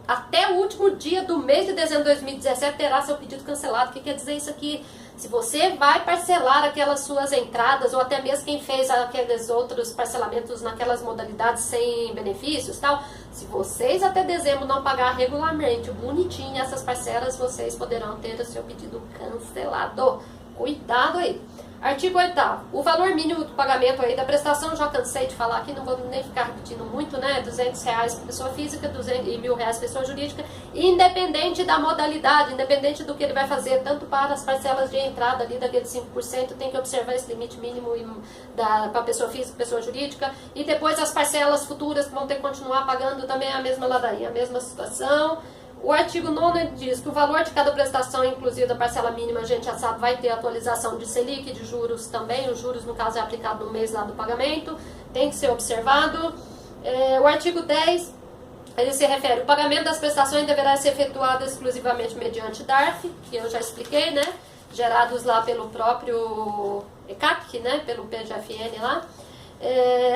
até o último dia do mês de dezembro de 2017 terá seu pedido cancelado. O que quer dizer isso aqui? Se você vai parcelar aquelas suas entradas, ou até mesmo quem fez aqueles outros parcelamentos naquelas modalidades sem benefícios, tal, se vocês até dezembro não pagar regularmente, bonitinho, essas parcelas, vocês poderão ter o seu pedido cancelado. Cuidado aí. Artigo 8º. O valor mínimo do pagamento aí da prestação, já cansei de falar aqui, não vou nem ficar repetindo muito, né? R$200 para pessoa física, e R$1.000 para pessoa jurídica, independente da modalidade, independente do que ele vai fazer, tanto para as parcelas de entrada ali daqueles 5%, tem que observar esse limite mínimo para pessoa física, pessoa jurídica, e depois as parcelas futuras que vão ter que continuar pagando também a mesma ladainha, a mesma situação. O artigo 9º diz que o valor de cada prestação, inclusive da parcela mínima, a gente já sabe, vai ter atualização de Selic, de juros também. Os juros, no caso, é aplicado no mês lá do pagamento, tem que ser observado. O artigo 10, ele se refere, o pagamento das prestações deverá ser efetuado exclusivamente mediante DARF, que eu já expliquei, né? Gerados lá pelo próprio ECAC, né? Pelo PGFN lá.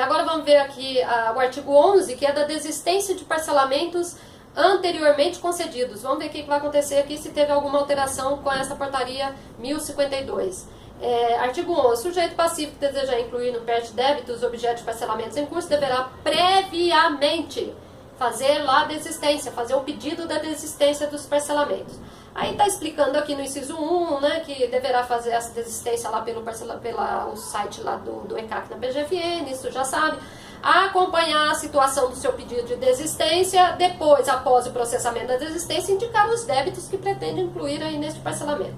Agora vamos ver aqui o artigo 11, que é da desistência de parcelamentos anteriormente concedidos. Vamos ver o que vai acontecer aqui se teve alguma alteração com essa portaria 1052. Artigo 11. Sujeito passivo que desejar incluir no PERT débitos objeto de parcelamentos em curso deverá previamente fazer lá a desistência, fazer o pedido da desistência dos parcelamentos. Aí está explicando aqui no inciso 1, né, que deverá fazer essa desistência lá pelo site lá do ECAC na PGFN, isso já sabe. Acompanhar a situação do seu pedido de desistência, depois, após o processamento da desistência, indicar os débitos que pretende incluir aí neste parcelamento.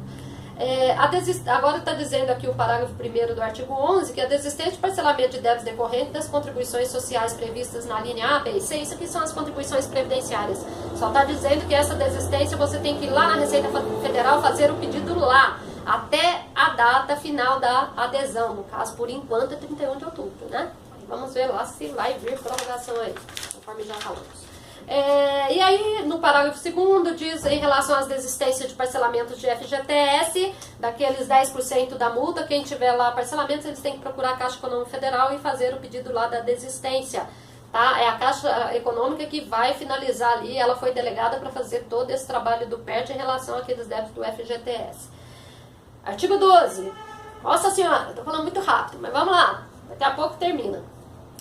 Agora está dizendo aqui o parágrafo 1º do artigo 11, que a desistência de parcelamento de débitos decorrentes das contribuições sociais previstas na linha A, B e C, isso aqui são as contribuições previdenciárias. Só está dizendo que essa desistência você tem que ir lá na Receita Federal fazer o pedido lá, até a data final da adesão, no caso, por enquanto, é 31 de outubro, né? Vamos ver lá se vai vir prorrogação aí, conforme já falamos. E aí, no parágrafo 2º, diz em relação às desistências de parcelamentos de FGTS, daqueles 10% da multa, quem tiver lá parcelamentos, eles têm que procurar a Caixa Econômica Federal e fazer o pedido lá da desistência. Tá? É a Caixa Econômica que vai finalizar ali, ela foi delegada para fazer todo esse trabalho do PERT em relação àqueles débitos do FGTS. Artigo 12. Nossa senhora, estou falando muito rápido, mas vamos lá, daqui a pouco termina.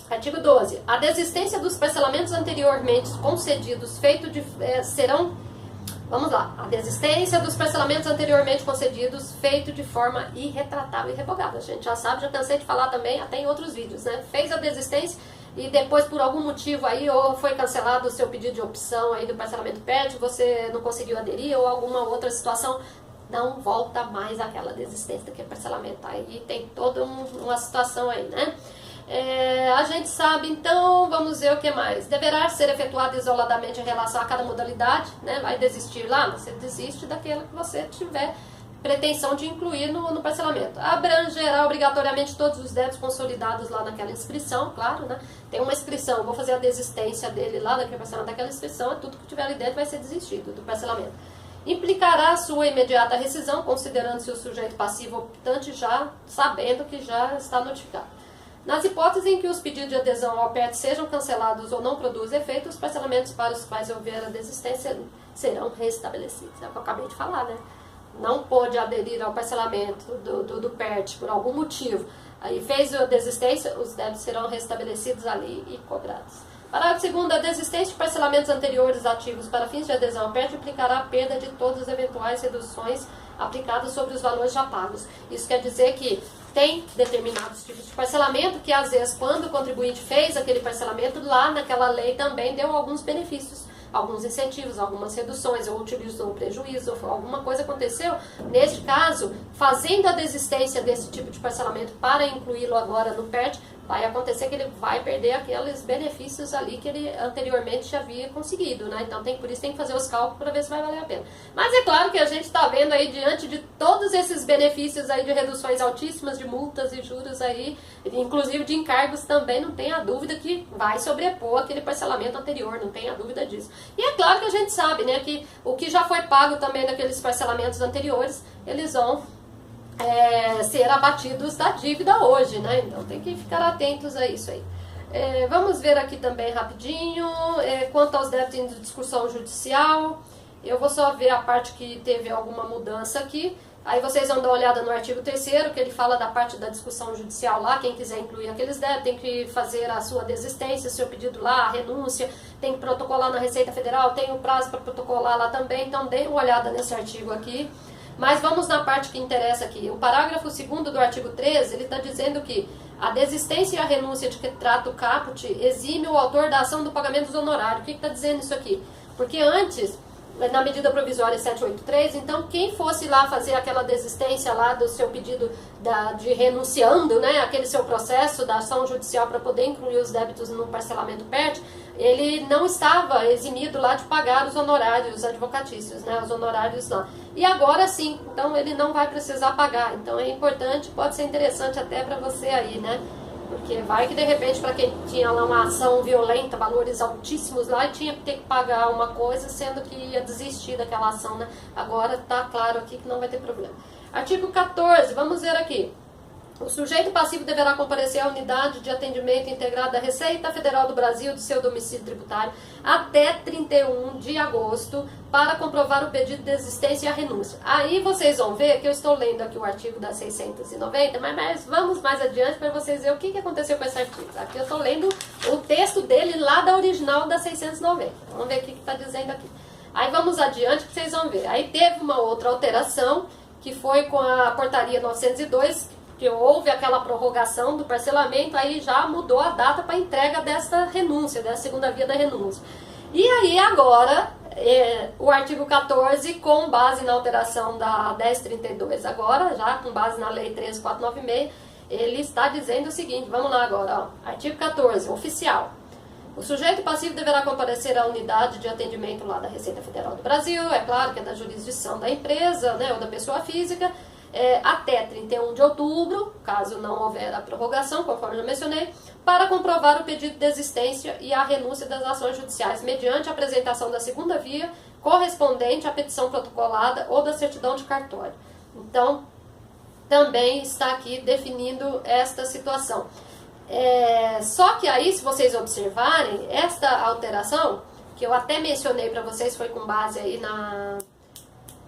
Artigo 12. A desistência dos parcelamentos anteriormente concedidos serão... Vamos lá. A desistência dos parcelamentos anteriormente concedidos feito de forma irretratável e irrevogável. A gente já sabe, já cansei de falar também, até em outros vídeos, né? Fez a desistência e depois, por algum motivo aí, ou foi cancelado o seu pedido de opção aí do parcelamento PERT, você não conseguiu aderir, ou alguma outra situação, não volta mais aquela desistência daquele parcelamento. Aí tem toda uma situação aí, né? A gente sabe, então, vamos ver o que mais. Deverá ser efetuado isoladamente em relação a cada modalidade, né? Vai desistir lá? Você desiste daquela que você tiver pretensão de incluir no parcelamento. Abrangerá obrigatoriamente todos os débitos consolidados lá naquela inscrição, claro, né? Tem uma inscrição, vou fazer a desistência dele lá daquele parcelamento, daquela inscrição, tudo que tiver ali dentro vai ser desistido do parcelamento. Implicará sua imediata rescisão, considerando-se o sujeito passivo optante já sabendo que já está notificado. Nas hipóteses em que os pedidos de adesão ao PERT sejam cancelados ou não produzem efeito, os parcelamentos para os quais houver a desistência serão restabelecidos. É o que eu acabei de falar, né? Não pôde aderir ao parcelamento do PERT por algum motivo. Aí fez a desistência, os débitos serão restabelecidos ali e cobrados. Parágrafo 2º. A desistência de parcelamentos anteriores ativos para fins de adesão ao PERT implicará a perda de todas as eventuais reduções aplicadas sobre os valores já pagos. Isso quer dizer que tem determinados tipos de parcelamento que, às vezes, quando o contribuinte fez aquele parcelamento, lá naquela lei também deu alguns benefícios, alguns incentivos, algumas reduções, ou utilizou prejuízo, ou alguma coisa aconteceu. Neste caso, fazendo a desistência desse tipo de parcelamento para incluí-lo agora no PERT, vai acontecer que ele vai perder aqueles benefícios ali que ele anteriormente já havia conseguido, né? Então, por isso tem que fazer os cálculos para ver se vai valer a pena. Mas é claro que a gente está vendo aí, diante de todos esses benefícios aí de reduções altíssimas de multas e juros aí, inclusive de encargos também, não tenha dúvida que vai sobrepor aquele parcelamento anterior, não tenha dúvida disso. E é claro que a gente sabe, né, que o que já foi pago também naqueles parcelamentos anteriores, eles vão ser abatidos da dívida hoje, né? Então tem que ficar atentos a isso aí. Vamos ver aqui também rapidinho, quanto aos débitos em discussão judicial, eu vou só ver a parte que teve alguma mudança aqui. Aí vocês vão dar uma olhada no artigo 3º, que ele fala da parte da discussão judicial lá, quem quiser incluir aqueles débitos, tem que fazer a sua desistência, seu pedido lá, a renúncia, tem que protocolar na Receita Federal, tem o prazo para protocolar lá também, então dê uma olhada nesse artigo aqui. Mas vamos na parte que interessa aqui. O parágrafo 2º do artigo 13, ele está dizendo que a desistência e a renúncia de que trata o caput exime o autor da ação do pagamento dos honorários. O que está dizendo isso aqui? Porque antes, na medida provisória 783, então quem fosse lá fazer aquela desistência lá do seu pedido de renunciando, né, aquele seu processo da ação judicial para poder incluir os débitos no parcelamento PERT, ele não estava eximido lá de pagar os honorários advocatícios, né, os honorários lá. E agora sim, então ele não vai precisar pagar. Então é importante, pode ser interessante até para você aí, né? Porque vai que de repente para quem tinha lá uma ação violenta, valores altíssimos lá, e tinha que ter que pagar uma coisa, sendo que ia desistir daquela ação, né? Agora está claro aqui que não vai ter problema. Artigo 14, vamos ver aqui. O sujeito passivo deverá comparecer à unidade de atendimento integrado da Receita Federal do Brasil de seu domicílio tributário até 31 de agosto para comprovar o pedido de desistência e a renúncia. Aí vocês vão ver que eu estou lendo aqui o artigo da 690, mas vamos mais adiante para vocês verem o que aconteceu com esse artigo. Aqui eu estou lendo o texto dele lá da original da 690. Vamos ver o que está dizendo aqui. Aí vamos adiante que vocês vão ver. Aí teve uma outra alteração que foi com a portaria 902, que houve aquela prorrogação do parcelamento, aí já mudou a data para entrega dessa renúncia, dessa segunda via da renúncia. E aí agora, o artigo 14, com base na alteração da 1032, agora, já com base na lei 13496, ele está dizendo o seguinte, vamos lá agora, ó, artigo 14, oficial. O sujeito passivo deverá comparecer à unidade de atendimento lá da Receita Federal do Brasil, é claro que é da jurisdição da empresa, né, ou da pessoa física, até 31 de outubro, caso não houver a prorrogação, conforme eu já mencionei, para comprovar o pedido de desistência e a renúncia das ações judiciais, mediante a apresentação da segunda via, correspondente à petição protocolada ou da certidão de cartório. Então, também está aqui definindo esta situação. Só que aí, se vocês observarem, esta alteração, que eu até mencionei para vocês, foi com base aí na...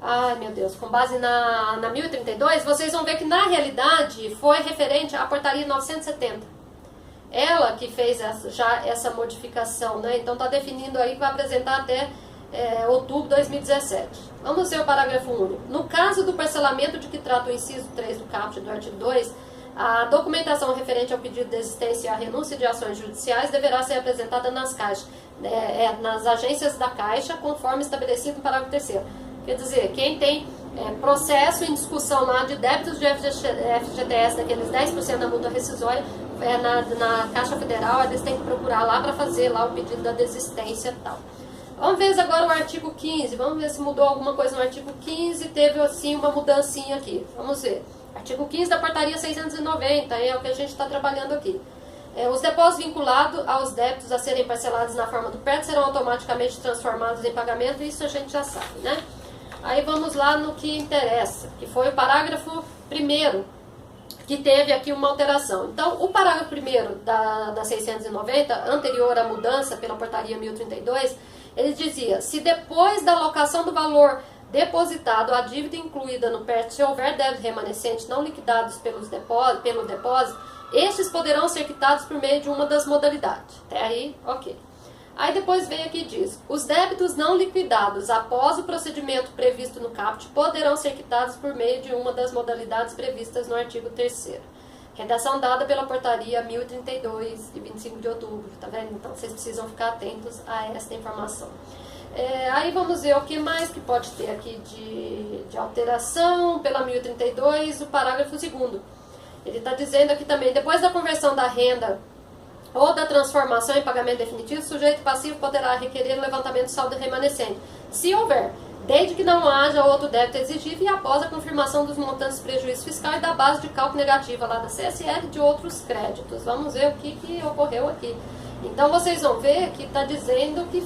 Ai, meu Deus, com base na 1032, vocês vão ver que na realidade foi referente à portaria 970. Ela que fez já essa modificação, né? Então está definindo aí que vai apresentar até outubro de 2017. Vamos ver o parágrafo único. No caso do parcelamento de que trata o inciso 3 do caput do artigo 2, a documentação referente ao pedido de desistência e à renúncia de ações judiciais deverá ser apresentada nas caixas, nas agências da Caixa, conforme estabelecido no parágrafo 3º. Quer dizer, quem tem processo em discussão lá de débitos de FGTS, daqueles 10% da multa rescisória, na Caixa Federal, eles têm que procurar lá para fazer lá o pedido da desistência e tal. Vamos ver agora o artigo 15, vamos ver se mudou alguma coisa no artigo 15, teve assim uma mudancinha aqui. Vamos ver. Artigo 15 da portaria 690, é o que a gente está trabalhando aqui. Os depósitos vinculados aos débitos a serem parcelados na forma do PERT serão automaticamente transformados em pagamento, isso a gente já sabe, né? Aí vamos lá no que interessa, que foi o parágrafo 1º, que teve aqui uma alteração. Então, o parágrafo 1º da 690, anterior à mudança pela portaria 1032, ele dizia, se depois da alocação do valor depositado a dívida incluída no PERT, se houver débitos remanescentes não liquidados pelo depósito, estes poderão ser quitados por meio de uma das modalidades. Até aí, ok. Aí depois vem aqui e diz, os débitos não liquidados após o procedimento previsto no caput poderão ser quitados por meio de uma das modalidades previstas no artigo 3º. Redação dada pela portaria 1032, de 25 de outubro, tá vendo? Então vocês precisam ficar atentos a esta informação. Aí vamos ver o que mais que pode ter aqui de alteração pela 1032, o parágrafo 2º. Ele está dizendo aqui também, depois da conversão da renda ou da transformação em pagamento definitivo, o sujeito passivo poderá requerer o levantamento do saldo remanescente, se houver, desde que não haja outro débito exigível e após a confirmação dos montantes de prejuízo fiscal e da base de cálculo negativa lá da CSL e de outros créditos. Vamos ver o que ocorreu aqui. Então vocês vão ver que está dizendo que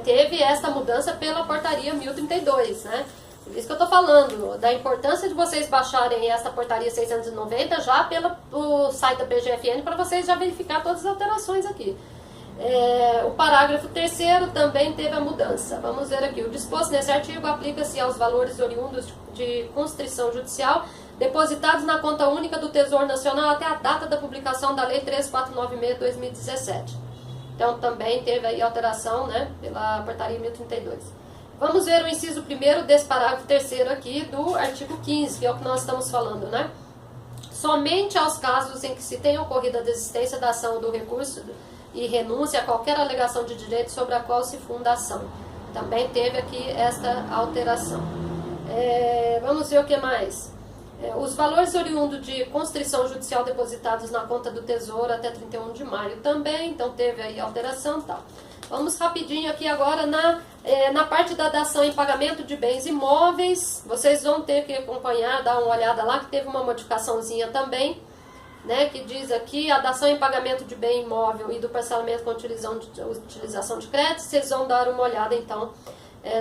teve essa mudança pela portaria 1032, né? Por isso que eu estou falando, da importância de vocês baixarem essa portaria 690 já pelo site da PGFN para vocês já verificar todas as alterações aqui. O parágrafo 3º também teve a mudança. Vamos ver aqui. O disposto nesse artigo aplica-se aos valores oriundos de constrição judicial depositados na conta única do Tesouro Nacional até a data da publicação da Lei 13496/2017. Então também teve aí alteração, né, pela portaria 1032. Vamos ver o inciso 1º desse parágrafo 3º aqui do artigo 15, que é o que nós estamos falando, né? Somente aos casos em que se tenha ocorrido a desistência da ação ou do recurso e renúncia a qualquer alegação de direito sobre a qual se funda a ação. Também teve aqui esta alteração. Vamos ver o que mais. Os valores oriundos de constrição judicial depositados na conta do Tesouro até 31 de maio também, então teve aí alteração e tal. Vamos rapidinho aqui agora na parte da dação em pagamento de bens imóveis. Vocês vão ter que acompanhar, dar uma olhada lá, que teve uma modificaçãozinha também, né, que diz aqui a dação em pagamento de bem imóvel e do parcelamento com utilização de crédito. Vocês vão dar uma olhada então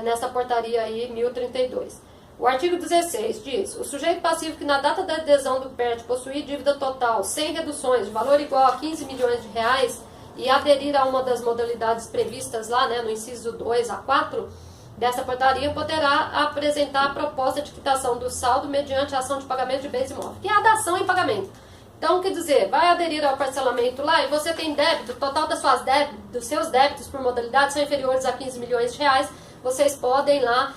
nessa portaria aí 1032. O artigo 16 diz: o sujeito passivo que na data da adesão do PERT possuir dívida total sem reduções de valor igual a 15 milhões de reais e aderir a uma das modalidades previstas lá, né, no inciso 2 a 4 dessa portaria, poderá apresentar a proposta de quitação do saldo mediante a ação de pagamento de bens imóveis, que é a dação em pagamento. Então, quer dizer, vai aderir ao parcelamento lá e você tem débito, o total dos seus débitos por modalidade são inferiores a 15 milhões de reais, vocês podem lá,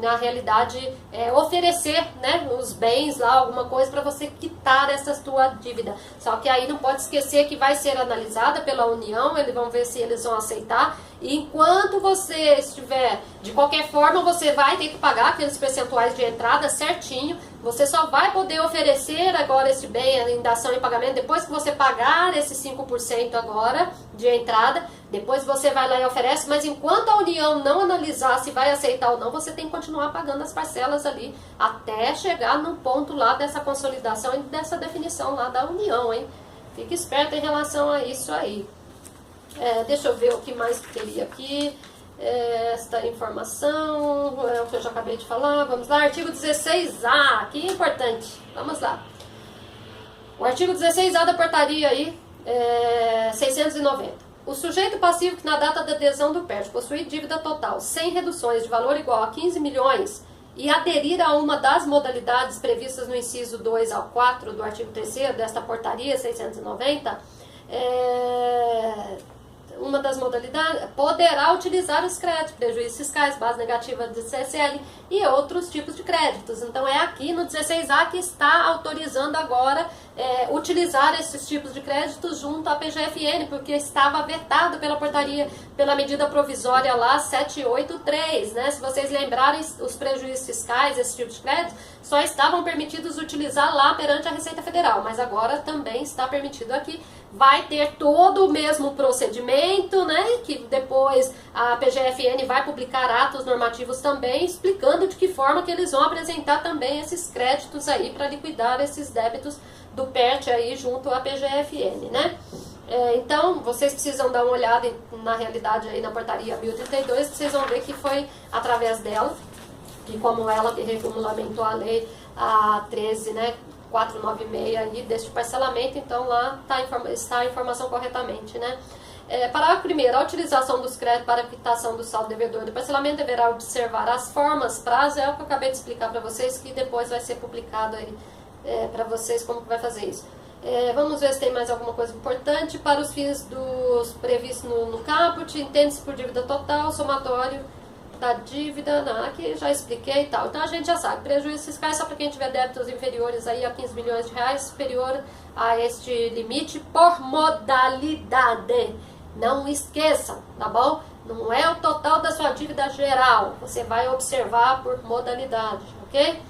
na realidade, oferecer, né, os bens lá, alguma coisa para você quitar essa sua dívida. Só que aí não pode esquecer que vai ser analisada pela União, eles vão ver se eles vão aceitar. E enquanto você estiver, de qualquer forma, você vai ter que pagar aqueles percentuais de entrada certinho. Você só vai poder oferecer agora esse bem em dação em pagamento depois que você pagar esses 5% agora de entrada. Depois você vai lá e oferece, mas enquanto a União não analisar se vai aceitar ou não, você tem que continuar pagando as parcelas ali até chegar no ponto lá dessa consolidação e dessa definição lá da União, hein? Fique esperto em relação a isso aí. Deixa eu ver o que mais teria aqui. Esta informação, é o que eu já acabei de falar. Vamos lá, artigo 16A, que importante. Vamos lá. O artigo 16A da portaria aí, 690. O sujeito passivo que na data da adesão do PERT possuir dívida total sem reduções de valor igual a 15 milhões e aderir a uma das modalidades previstas no inciso 2 ao 4 do artigo 3º desta portaria 690, uma das modalidades, poderá utilizar os créditos, prejuízos fiscais, base negativa de CSL e outros tipos de créditos. Então é aqui no 16A que está autorizando agora utilizar esses tipos de créditos junto à PGFN, porque estava vetado pela portaria, pela medida provisória lá 783, né? Se vocês lembrarem, os prejuízos fiscais, esse tipo de crédito, só estavam permitidos utilizar lá perante a Receita Federal, mas agora também está permitido aqui. Vai ter todo o mesmo procedimento, né? Que depois a PGFN vai publicar atos normativos também, explicando de que forma que eles vão apresentar também esses créditos aí para liquidar esses débitos do PERT aí junto à PGFN, né? Então, vocês precisam dar uma olhada na realidade aí na portaria 1032, vocês vão ver que foi através dela, e como ela que regulamentou a lei a 13, né? 496 aí deste parcelamento, então lá está a informação corretamente, né? Parágrafo 1º, a utilização dos créditos para a quitação do saldo devedor do parcelamento deverá observar as formas, prazo, é o que eu acabei de explicar para vocês, que depois vai ser publicado aí para vocês como que vai fazer isso. Vamos ver se tem mais alguma coisa importante. Para os fins dos previstos no caput, entende-se por dívida total, somatório da dívida, aqui já expliquei e tal. Então a gente já sabe, prejuízos fiscais só para quem tiver débitos inferiores aí a 15 milhões de reais, superior a este limite por modalidade. Não esqueçam, tá bom? Não é o total da sua dívida geral, você vai observar por modalidade, ok?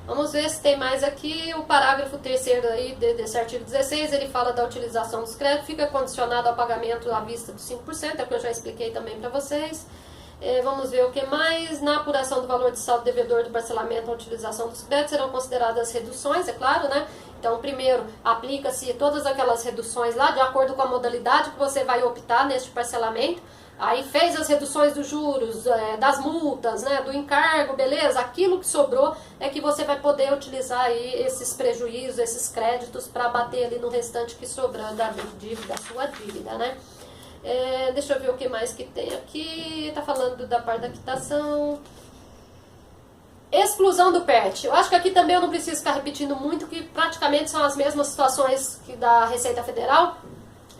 Vamos ver se tem mais aqui. O parágrafo 3º aí desse artigo 16, ele fala da utilização dos créditos, fica condicionado ao pagamento à vista dos 5%, é o que eu já expliquei também para vocês. Vamos ver o que mais. Na apuração do valor de saldo devedor do parcelamento, a utilização dos créditos serão consideradas reduções, é claro, né? Então, primeiro, aplica-se todas aquelas reduções lá, de acordo com a modalidade que você vai optar neste parcelamento. Aí fez as reduções dos juros, das multas, né, do encargo, beleza? Aquilo que sobrou é que você vai poder utilizar aí esses prejuízos, esses créditos para bater ali no restante que sobrou da sua dívida, né? Deixa eu ver o que mais que tem aqui. Tá falando da parte da quitação. Exclusão do PERT. Eu acho que aqui também eu não preciso ficar repetindo muito, que praticamente são as mesmas situações que da Receita Federal.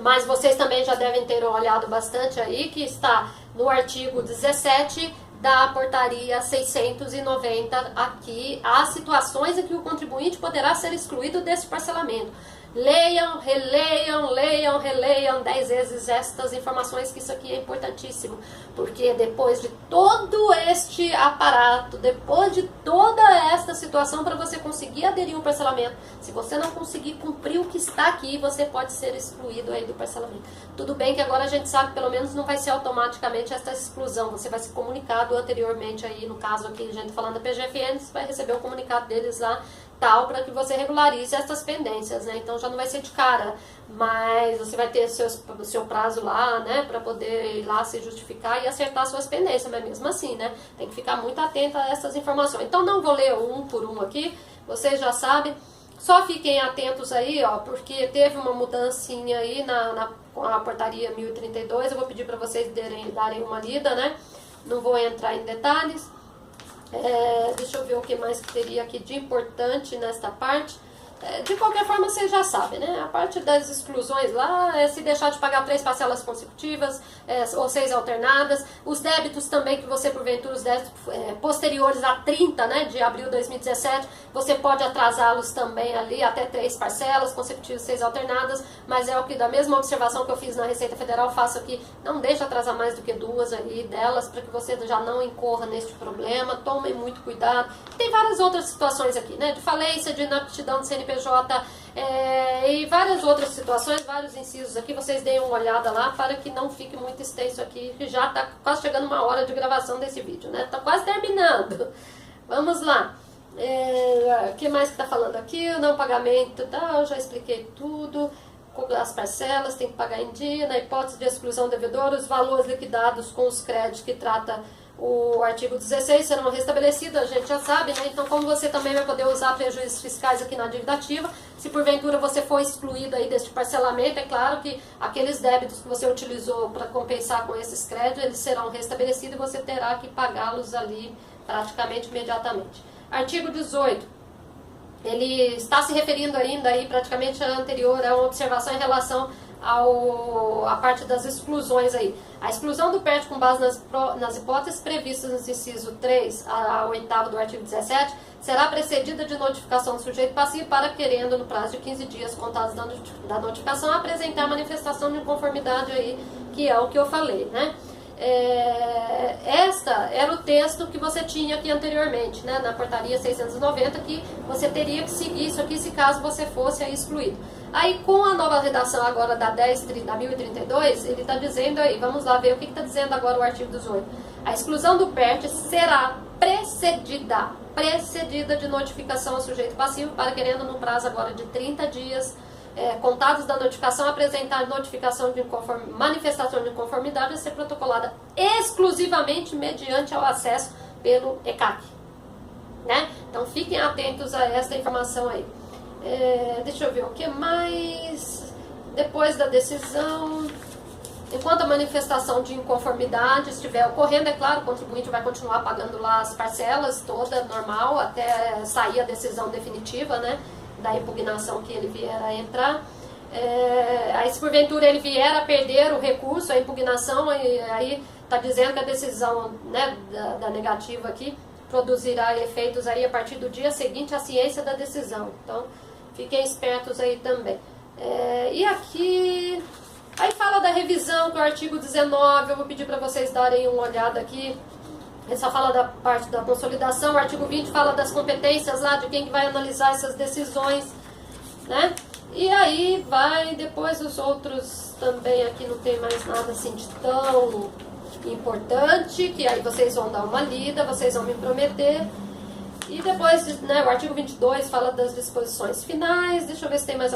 mas vocês também já devem ter olhado bastante aí, que está no artigo 17 da portaria 690 aqui, as situações em que o contribuinte poderá ser excluído desse parcelamento. Leiam, releiam 10 vezes estas informações, que isso aqui é importantíssimo, porque depois de todo este aparato, depois de toda esta situação para você conseguir aderir ao parcelamento, se você não conseguir cumprir o que está aqui, você pode ser excluído aí do parcelamento. Tudo bem que agora a gente sabe que pelo menos não vai ser automaticamente esta exclusão, você vai ser comunicado anteriormente aí, no caso aqui, a gente falando da PGFN, você vai receber o comunicado deles lá, tal, para que você regularize essas pendências, né? Então já não vai ser de cara, mas você vai ter o seu prazo lá, né, para poder ir lá se justificar e acertar suas pendências, mas mesmo assim, né, tem que ficar muito atento a essas informações. Então não vou ler um por um aqui, vocês já sabem, só fiquem atentos aí, ó, porque teve uma mudancinha aí com a portaria 1032, eu vou pedir para vocês darem uma lida, né, não vou entrar em detalhes. Deixa eu ver o que mais que teria aqui de importante nesta parte. De qualquer forma, vocês já sabem, né? A parte das exclusões lá é se deixar de pagar 3 parcelas consecutivas ou 6 alternadas. Os débitos também que você, porventura, os débitos posteriores a 30, né, de abril de 2017, você pode atrasá-los também ali até 3 parcelas consecutivas, 6 alternadas, mas é o que, da mesma observação que eu fiz na Receita Federal, faço aqui, não deixa atrasar mais do que 2 ali delas, para que você já não incorra neste problema. Tomem muito cuidado. Tem várias outras situações aqui, né, de falência, de inaptidão de CNPJ, e várias outras situações, vários incisos aqui, vocês deem uma olhada lá para que não fique muito extenso aqui, que já está quase chegando uma hora de gravação desse vídeo, né? Está quase terminando. Vamos lá. O que mais que está falando aqui? O não pagamento, tá? Eu já expliquei tudo. As parcelas tem que pagar em dia. Na hipótese de exclusão devedora, os valores liquidados com os créditos que trata o artigo 16 serão restabelecidos, a gente já sabe, né? Então, como você também vai poder usar prejuízos fiscais aqui na dívida ativa, se porventura você for excluído aí deste parcelamento, é claro que aqueles débitos que você utilizou para compensar com esses créditos, eles serão restabelecidos e você terá que pagá-los ali praticamente imediatamente. Artigo 18. Ele está se referindo ainda aí praticamente a anterior a uma observação em relação a parte das exclusões aí. A exclusão do PERT com base nas hipóteses previstas no inciso 3 a 8º do artigo 17 será precedida de notificação do sujeito passivo para, querendo, no prazo de 15 dias contados da notificação, apresentar manifestação de inconformidade aí, que é o que eu falei, né? Esta era o texto que você tinha aqui anteriormente, né, na portaria 690, que você teria que seguir isso aqui se caso você fosse aí excluído. Aí com a nova redação agora da 1032, ele está dizendo aí, vamos lá ver o que está dizendo agora o artigo 18. A exclusão do PERT será precedida de notificação ao sujeito passivo para, querendo, no prazo agora de 30 dias, contados da notificação, apresentar notificação de manifestação de inconformidade a ser protocolada exclusivamente mediante ao acesso pelo ECAC, né? Então fiquem atentos a esta informação aí. Deixa eu ver o que mais. Depois da decisão, enquanto a manifestação de inconformidade estiver ocorrendo, é claro, o contribuinte vai continuar pagando lá as parcelas toda normal até sair a decisão definitiva, né, da impugnação que ele vier a entrar. Aí se porventura ele vier a perder o recurso, a impugnação, aí está dizendo que a decisão, né, da negativa aqui produzirá efeitos aí a partir do dia seguinte à ciência da decisão. Então fiquem espertos aí também. E aqui, aí fala da revisão, que é o artigo 19, eu vou pedir para vocês darem uma olhada aqui. Ele só fala da parte da consolidação. O artigo 20 fala das competências lá, de quem que vai analisar essas decisões, né? E aí vai, depois os outros também aqui não tem mais nada assim de tão importante, que aí vocês vão dar uma lida, vocês vão me prometer. E depois, né, o artigo 22 fala das disposições finais. Deixa eu ver se tem mais